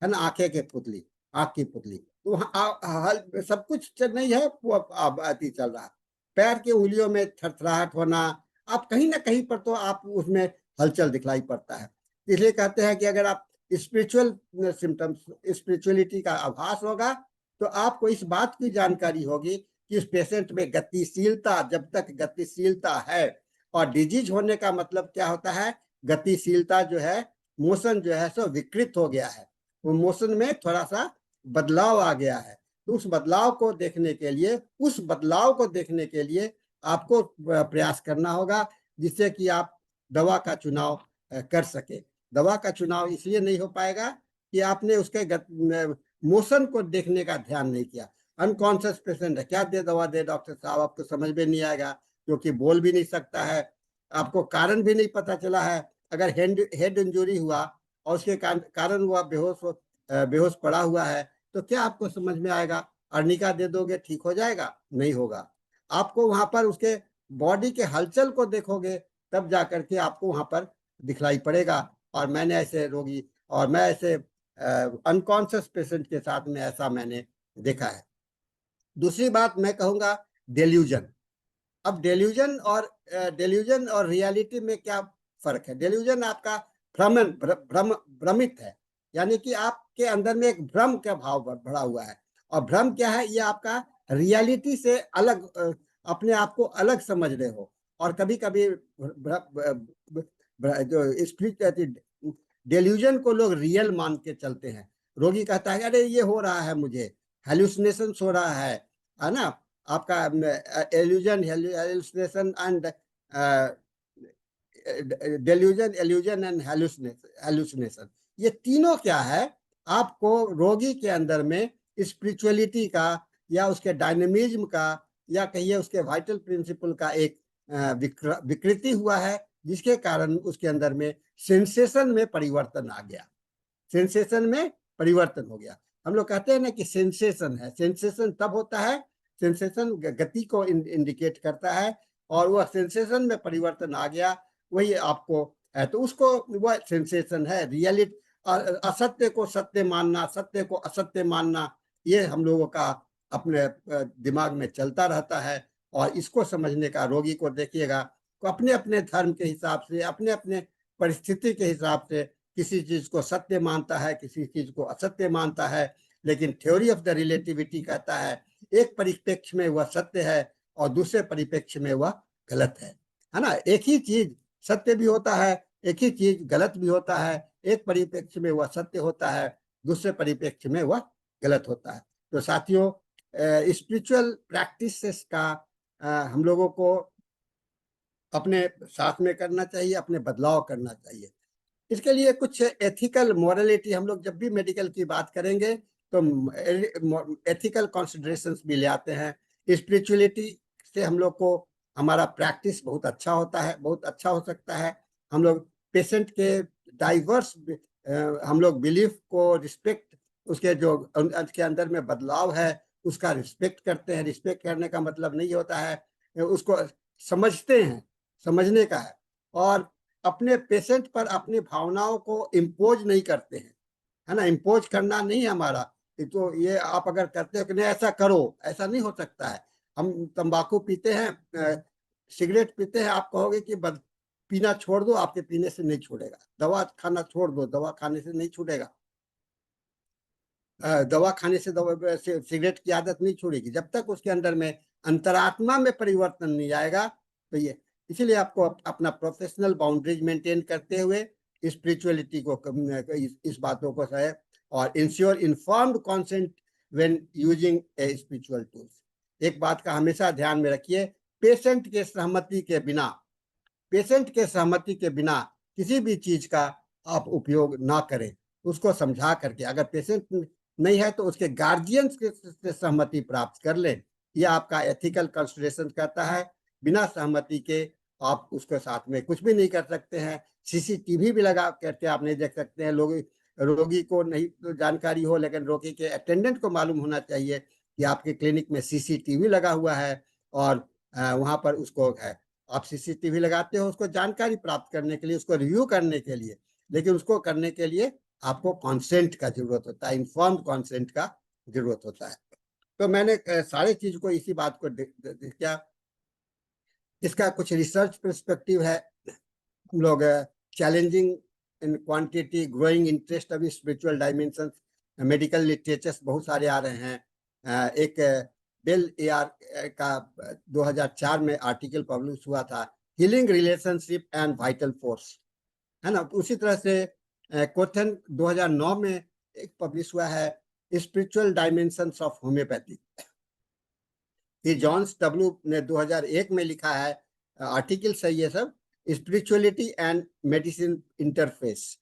है ना, आंखें की पुतली, आंख की पुतली। तो सब कुछ नहीं है, वो अति चल रहा। पैर की उंगलियों में थरथराहट होना, आप कहीं ना कहीं पर तो आप उसमें हलचल दिखलाई पड़ता है। इसलिए कहते हैं कि अगर आप स्पिरिचुअल सिम्टम्स, स्पिरिचुअलिटी का आभास होगा, तो आपको इस बात की जानकारी होगी कि इस पेशेंट में गतिशीलता, जब तक गतिशीलता है, और डिजीज होने का मतलब क्या होता है, गतिशीलता जो है, मोशन जो है सो विकृत हो गया है, वो मोशन में थोड़ा सा बदलाव आ गया है। तो उस बदलाव को देखने के लिए, आपको प्रयास करना होगा, जिससे कि आप दवा का चुनाव कर सके। दवा का चुनाव इसलिए नहीं हो पाएगा कि आपने उसके मोशन को देखने का ध्यान नहीं किया। अनकॉन्शियस पेशेंट है, क्या दे दवा दे डॉक्टर साहब, आपको समझ में नहीं आएगा, क्योंकि बोल भी नहीं सकता है, आपको कारण भी नहीं पता चला है। अगर हेड इंजरी हुआ और उसके कारण वह बेहोश पड़ा हुआ है, तो क्या आपको समझ में आएगा? अर्निका दे दोगे ठीक हो जाएगा? नहीं होगा। आपको वहां पर उसके बॉडी के हलचल को देखोगे, तब जाकर के आपको वहां पर दिखलाई पड़ेगा। और मैंने ऐसे रोगी, और मैं ऐसे अनकॉन्शियस पेशेंट के साथ में ऐसा मैंने देखा है। दूसरी बात मैं कहूंगा, डेल्यूजन। अब डेल्यूजन और रियलिटी में क्या फर्क है? डेल्यूजन आपका भ्रमित है, यानी कि आपके अंदर में एक भ्रम का भाव भरा हुआ है। और भ्रम क्या है? ये आपका रियलिटी से अलग, अपने आप को अलग समझ रहे हो। और कभी कभी जो डेल्यूजन को लोग रियल मान के चलते हैं। रोगी कहता है अरे ये हो रहा है, मुझे हेलुसिनेशन हो रहा है ना, आपका hallucination and delusion and hallucination, ये तीनों क्या है? आपको रोगी के अंदर में स्पिरिचुअलिटी का, या उसके डायनेमिज्म का, या कहिए उसके वाइटल प्रिंसिपल का एक विकृति हुआ है, जिसके कारण उसके अंदर में सेंसेशन में परिवर्तन आ गया, सेंसेशन में परिवर्तन हो गया। हम लोग कहते हैं ना कि सेंसेशन है, सेंसेशन तब होता है, सेंसेशन गति को इंडिकेट करता है, और वह सेंसेशन में परिवर्तन आ गया, वही आपको है, तो उसको वह सेंसेशन है। रियलिटी, असत्य को सत्य मानना, सत्य को असत्य मानना, ये हम लोगों का अपने दिमाग में चलता रहता है। और इसको समझने का, रोगी को देखिएगा तो अपने अपने धर्म के हिसाब से, अपने अपने परिस्थिति के हिसाब से किसी चीज को सत्य मानता है, किसी चीज को असत्य मानता है। लेकिन थ्योरी ऑफ द रिलेटिविटी कहता है एक परिप्रेक्ष्य में वह सत्य है और दूसरे परिप्रेक्ष्य में वह गलत है ना। एक ही चीज सत्य भी होता है, एक ही चीज गलत भी होता है। एक परिप्रेक्ष्य में वह सत्य होता है, दूसरे परिप्रेक्ष्य में वह गलत होता है। तो साथियों, स्पिरिचुअल प्रैक्टिसेस का हम लोगों को अपने साथ में करना चाहिए, अपने बदलाव करना चाहिए। इसके लिए कुछ एथिकल मोरालिटी, हम लोग जब भी मेडिकल की बात करेंगे तो एथिकल कॉन्सिडरेशंस भी ले आते हैं। स्पिरिचुअलिटी से हम लोग को हमारा प्रैक्टिस बहुत अच्छा होता है, बहुत अच्छा हो सकता है। हम लोग पेशेंट के डाइवर्स, हम लोग बिलीफ को रिस्पेक्ट, उसके जो के अंदर में बदलाव है उसका रिस्पेक्ट करते हैं। रिस्पेक्ट करने का मतलब नहीं होता है उसको समझते हैं, समझने का है। और अपने पेशेंट पर अपनी भावनाओं को इम्पोज नहीं करते हैं, है ना। इम्पोज करना नहीं है हमारा। तो ये आप अगर करते हो कि नहीं ऐसा करो, ऐसा नहीं हो सकता है। हम तंबाकू पीते हैं, सिगरेट पीते हैं, आप कहोगे कि पीना छोड़ दो, आपके पीने से नहीं छूटेगा। दवा खाना छोड़ दो, दवा खाने से नहीं छूटेगा। दवा खाने से सिगरेट की आदत नहीं छूटेगी जब तक उसके अंदर में अंतरात्मा में परिवर्तन नहीं आएगा। तो ये इसीलिए आपको अपना प्रोफेशनल बाउंड्रीज मेंटेन करते हुए स्पिरिचुअलिटी को, इस बातों को है, और ensure informed consent when using a spiritual tools. एक बात का हमेशा ध्यान में रखिए, पेशेंट के सहमति के बिना, पेशेंट के सहमति के बिना किसी भी चीज का आप उपयोग ना करें। उसको समझा करके, अगर पेशेंट नहीं है तो उसके गार्जियन से सहमति प्राप्त कर लें। यह आपका एथिकल कंसिडरेशन करता है। बिना सहमति के आप उसके साथ में कुछ भी नहीं कर सकते हैं। सीसीटीवी भी लगा करके आप नहीं देख सकते हैं। लोग, रोगी को नहीं तो जानकारी हो, लेकिन रोगी के अटेंडेंट को मालूम होना चाहिए कि आपके क्लिनिक में सीसीटीवी लगा हुआ है और वहां पर उसको है। आप सीसीटीवी लगाते हो उसको जानकारी प्राप्त करने के लिए, उसको रिव्यू करने के लिए, लेकिन उसको करने के लिए आपको कॉन्सेंट का जरूरत होता है, इन्फॉर्म्ड कॉन्सेंट का जरूरत होता है। तो मैंने सारे चीज को, इसी बात को क्या, इसका कुछ रिसर्च पर्सपेक्टिव है। हम लोग challenging in quantity, growing interest of spiritual dimension, medical literatures बहुत सारे आ रहे हैं। एक बेल एआर का 2004 में आर्टिकल पब्लिश हुआ था, healing relationship and vital force, है ना। उसी तरह से कोथन 2009 में एक पब्लिश हुआ है, स्पिरिचुअल डायमेंशंस ऑफ होम्योपैथी। फिर जॉन्स डब्ल्यू ने 2001 में लिखा है, आर्टिकल है ये सब, spirituality and medicine interface.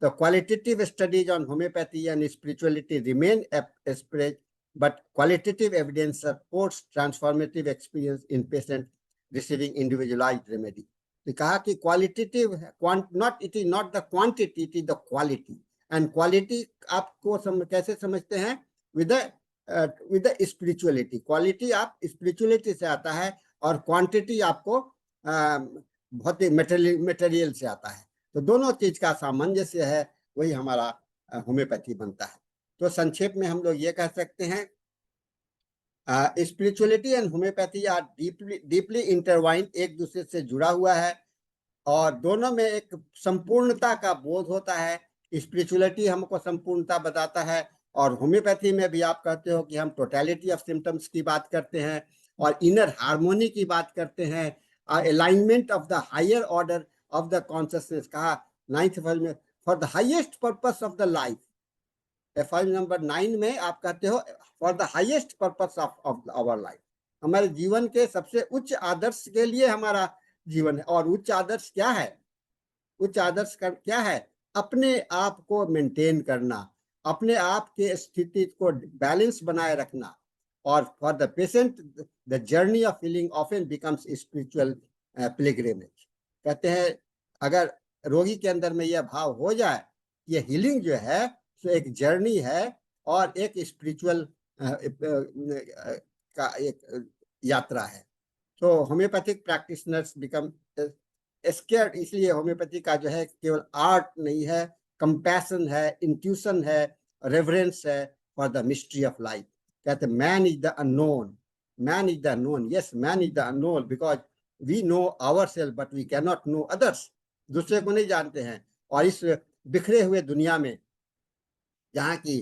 The qualitative studies on homeopathy and spirituality remain aspirate, but qualitative evidence supports transformative experience in patient receiving individualized remedy. तो कहा कि qualitative, not, it is not the quantity, it is the quality. And quality आपको कैसे समझते हैं? With the spirituality. क्वालिटी आप स्पिरिचुअलिटी से आता है और क्वांटिटी आपको भौतिक मटेरियल से आता है। तो दोनों चीज का सामंजस्य है, वही हमारा होम्योपैथी बनता है। तो संक्षेप में हम लोग ये कह सकते हैं, spirituality and homoeopathy are deeply intertwined, एक दूसरे से जुड़ा हुआ है और दोनों में एक संपूर्णता का बोध होता है। स्पिरिचुअलिटी हमको संपूर्णता बताता है और होम्योपैथी में भी आप कहते हो कि हम टोटलिटी ऑफ सिम्टम्स की बात करते हैं और इनर हार्मोनी की बात करते हैं, alignment of the higher order of the consciousness. कहा 9th फॉल में, for the highest purpose of the life. Fall number 9 में आप कहते हो, for the highest purpose of our life, हमारे जीवन के सबसे उच्च आदर्श के लिए हमारा जीवन है। और उच्च आदर्श क्या है? उच्च आदर्श क्या है? अपने आप को मेंटेन करना, अपने आप के स्थिति को बैलेंस बनाए रखना। और for the patient the journey of healing often becomes spiritual pilgrimage. कहते हैं अगर रोगी के अंदर में यह भाव हो जाए, ये हीलिंग जो है तो एक जर्नी है और एक स्पिरिचुअल का एक यात्रा है। तो होम्योपैथिक प्रैक्टिशनर्स बिकम स्केयर्ड, इसलिए होम्योपैथी का जो है केवल आर्ट नहीं है, कंपैशन है, इंट्यूशन है, रेवरेंस है for the mystery of life. कहते man is the unknown, man is the unknown, yes man is the unknown because we know our self but we can not know others. दूसरे को नहीं जानते हैं। और इस बिखरे हुए दुनिया में जहाँ की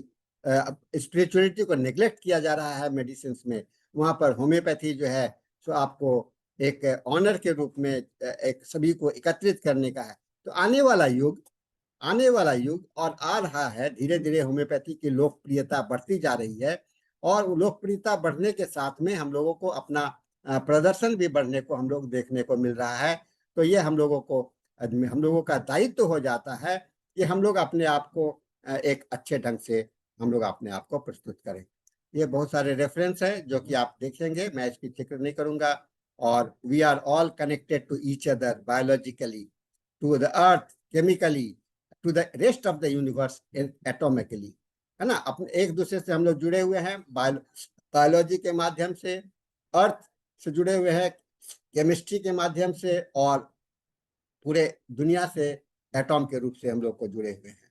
स्पिरिचुअलिटी को नेग्लेक्ट किया जा रहा है मेडिसिन में, वहां पर होम्योपैथी जो है तो आपको एक ऑनर के रूप में एक सभी को एकत्रित करने का है। तो आने वाला युग, आने वाला युग और आ रहा है, धीरे धीरे होम्योपैथी की लोकप्रियता बढ़ती जा रही है और लोकप्रियता बढ़ने के साथ में हम लोगों को अपना प्रदर्शन भी बढ़ने को हम लोग देखने को मिल रहा है। तो ये हम लोगों का दायित्व हो जाता है कि हम लोग अपने आप को एक अच्छे ढंग से हम लोग अपने आप को प्रस्तुत करें। ये बहुत सारे रेफरेंस हैं जो कि आप देखेंगे, मैं इसकी जिक्र नहीं करूंगा। और we are all connected to each other biologically, to the earth chemically, to the rest of the universe atomically, है ना। अपने एक दूसरे से हम लोग जुड़े हुए हैं बायोलॉजी के माध्यम से, अर्थ से जुड़े हुए हैं केमिस्ट्री के माध्यम से, और पूरे दुनिया से एटॉम के रूप से हम लोग को जुड़े हुए हैं।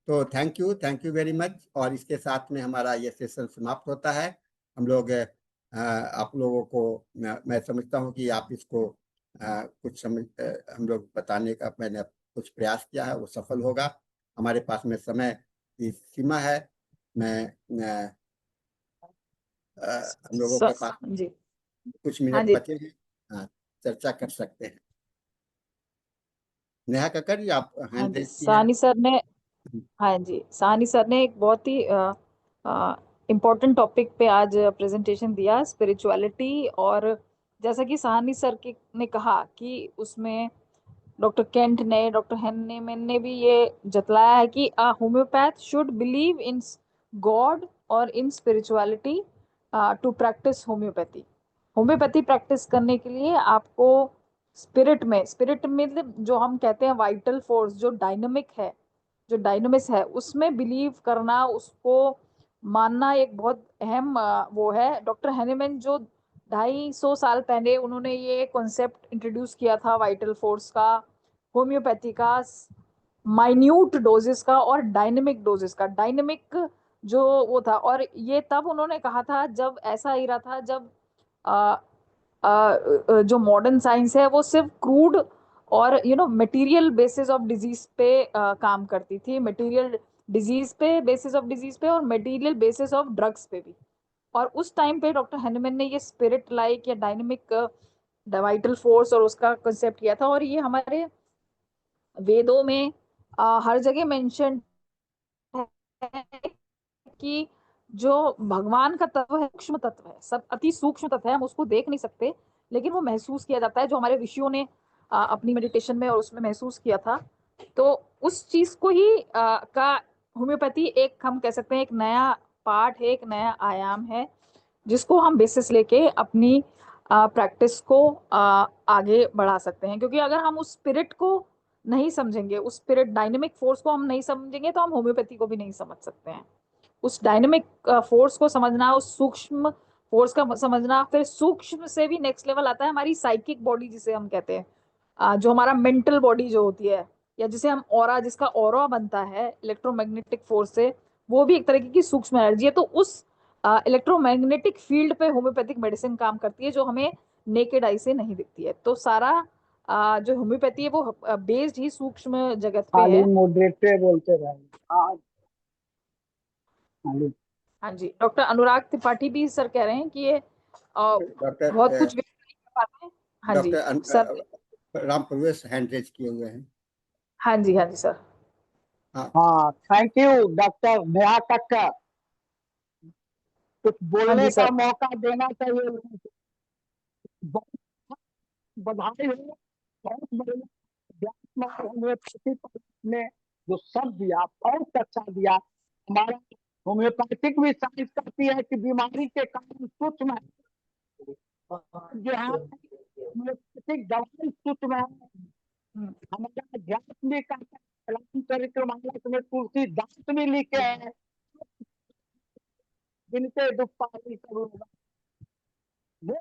तो थैंक यू वेरी मच। और इसके साथ में हमारा ये सेशन समाप्त होता है। हम लोग आप लोगों को मैं समझता हूँ कि आप इसको कुछ समझ हम लोग बताने का मैंने कुछ प्रयास किया है, वो सफल होगा। हमारे पास में समय की सीमा है। मैं हम लोगों के पास जी कुछ हाँ मिनट जी। बचे हैं, चर्चा कर सकते हैं। नेहा कक्कड़ जी, आप हाँ हैंड जी रेज किए हैं। सानी सर ने, हाँ जी सानी सर ने एक बहुत ही इम्पोर्टेंट टॉपिक पे आज प्रेजेंटेशन दिया, स्पिरिचुअलिटी। और जैसा कि सहानी सर ने कहा कि उसमें डॉक्टर केंट ने, डॉक्टर हेननेमैन ने भी ये जतलाया है कि homeopath should believe in God और in spirituality to practice homeopathy. Homeopathy practice करने के लिए आपको स्पिरिट में मतलब जो हम कहते हैं वाइटल फोर्स, जो डायनामिक है, जो डायनामिक्स है, उसमें बिलीव करना, उसको मानना एक बहुत अहम वो है। डॉक्टर हेनेमैन जो 250 साल पहले उन्होंने ये कॉन्सेप्ट इंट्रोड्यूस किया था वाइटल फोर्स का, होम्योपैथी का, माइन्यूट डोजेस का और डायनेमिक डोजेस का। डायनेमिक जो वो था, और ये तब उन्होंने कहा था जब ऐसा इरा था जब आ, जो मॉडर्न साइंस है वो सिर्फ क्रूड और मटेरियल बेसिस ऑफ डिजीज पे काम करती थी, मटेरियल डिजीज पे, बेसिस ऑफ डिजीज पे, और मटेरियल बेसिस ऑफ ड्रग्स पे भी। और उस टाइम पे डॉक्टर हेनमैन ने ये स्पिरिट लाइक या डायनेमिक वाइटल फोर्स और उसका कंसेप्ट किया था। और ये हमारे वेदों में हर जगह मेंशन है कि जो भगवान का तत्व है सूक्ष्म तत्व है, सब अति सूक्ष्म तत्व है, हम उसको देख नहीं सकते, लेकिन वो महसूस किया जाता है, जो हमारे ऋषियों ने अपनी मेडिटेशन में और उसमें महसूस किया था। तो उस चीज को ही का होम्योपैथी एक, हम कह सकते हैं, एक नया पार्ट है, एक नया आयाम है, जिसको हम बेसिस लेके अपनी प्रैक्टिस को आगे बढ़ा सकते हैं। क्योंकि अगर हम उस स्पिरिट को नहीं समझेंगे, उस स्पिरिट डायनेमिक फोर्स को हम नहीं समझेंगे, तो हम होम्योपैथी को भी नहीं समझ सकते हैं। उस डायनेमिक फोर्स को समझना, उस सूक्ष्म फोर्स का समझना, फिर सूक्ष्म से भी नेक्स्ट लेवल आता है हमारी साइकिक बॉडी, जिसे हम कहते हैं, जो हमारा मेंटल बॉडी जो होती है, या जिसे हम ऑरा, जिसका ऑरा बनता है इलेक्ट्रोमैग्नेटिक फोर्स से, वो भी एक तरीके की सूक्ष्म एनर्जी है। तो उस इलेक्ट्रोमैग्नेटिक फील्ड पे होम्योपैथिक मेडिसिन काम करती है, जो हमें नेकेड आई से नहीं दिखती है। तो सारा जो होम्योपैथी है वो बेस्ड ही सूक्ष्म जगत पे खाली है। मॉडरेटर बोलते रहे। हाँ, खाली। हाँ जी, डॉक्टर अनुराग त्रिपाठी भी सर कह रहे हैं कि ये डॉक्टर बहुत कुछ व्यक्त नहीं कर पाते हैं। हाँ जी सर। राम प्रवेश हैंड रेज किए हुए हैं। हाँ जी, हाँ जी सर। हाँ हाँ, thank you doctor Neha Kakkar. कुछ हाँ बोलने जी का सर। मौका देना चाहिए। बहुत बधाई हो, बहुत बढ़िया होम्योपैथी ने जो सब दिया बहुत अच्छा दिया। हमारा होम्योपैथिक भी साइंस कहती है कि बीमारी के कारण सूक्ष्म है, जो है होम्योपैथिक दवाई सूक्ष्म है। हम्म, हमारा अध्यात्म भी कहता है, राम चरितमानस में तुलसीदास भी लिखे हैं, जिनके दुख पारी करो वो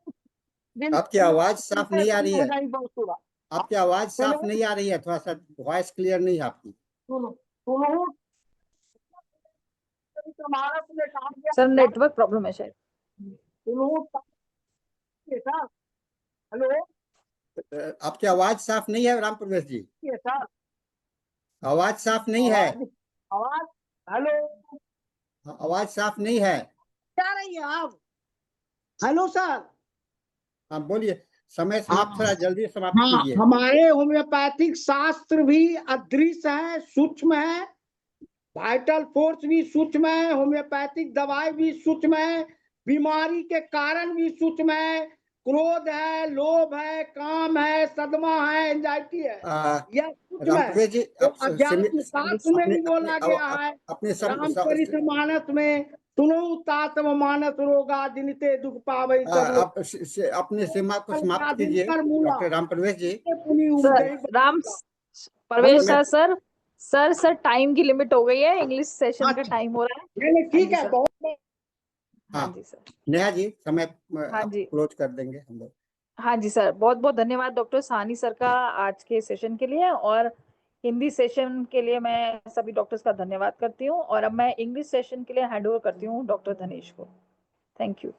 दिन आपकी आवाज साफ नहीं आ रही है। नहीं बहुत हुआ। आपकी आवाज सुनो साफ नहीं आ रही है, थोड़ा सा वॉइस क्लियर नहीं है आपकी। सुनो सुनो, चरितमानस में कहा सर गया, नेटवर्क प्रॉब्लम है शायद। सुनो सर, हेलो आपकी आवाज साफ नहीं है राम प्रवेश जी, सर, आवाज साफ नहीं है। आवाज आवाज हेलो आवाज साफ नहीं है। क्या रही है आप? Hello sir. हाँ बोलिए, समय समाप्त, हाँ थोड़ा जल्दी समाप्त हाँ, कीजिए। हमारे होम्योपैथिक शास्त्र भी अदृश्य है, सूक्ष्म है, वाइटल फोर्स भी सूक्ष्म है, होम्योपैथिक दवाई भी सूक्ष्म है, बीमारी के कारण भी सूक्ष्म है, क्रोध है, लोभ है, काम है, सदमा है, एंजाइटी है, यह सूक्ष्म राम है। प्रवेश जी, तो आप अध्यात्म शास्त्र में अपने भी अपने बोला गया है, अपने रामचरितमानस में, सुनो तातम मानस रोगा जिनते दुख पावे सब लोग, आप अपने सीमा को समाप्त दिन कीजिए कर मूला डॉक्टर राम प्रवेश जी। पुनि सर उपजई राम बंधुआ। परवेश हेलो समय सर, सर टाइम की लिमिट हो गई है, इंग्लिश सेशन का अच्छा, टाइम हो रहा है। नहीं नहीं, हाँ ठीक जी है, सर। बहुत हाँ हाँ, जी सर। नेहा जी समय हाँ आप जी। क्लोज कर देंगे हम लोग। हाँ जी सर, बहुत बहुत धन्यवाद डॉक्टर साहनी सर का आज के सेशन के लिए। और हिंदी सेशन के लिए मैं सभी डॉक्टर्स का धन्यवाद करती हूँ। और अब मैं इंग्लिश सेशन के लिए हैंड ओवर करती हूँ डॉक्टर धनेश को। Thank you.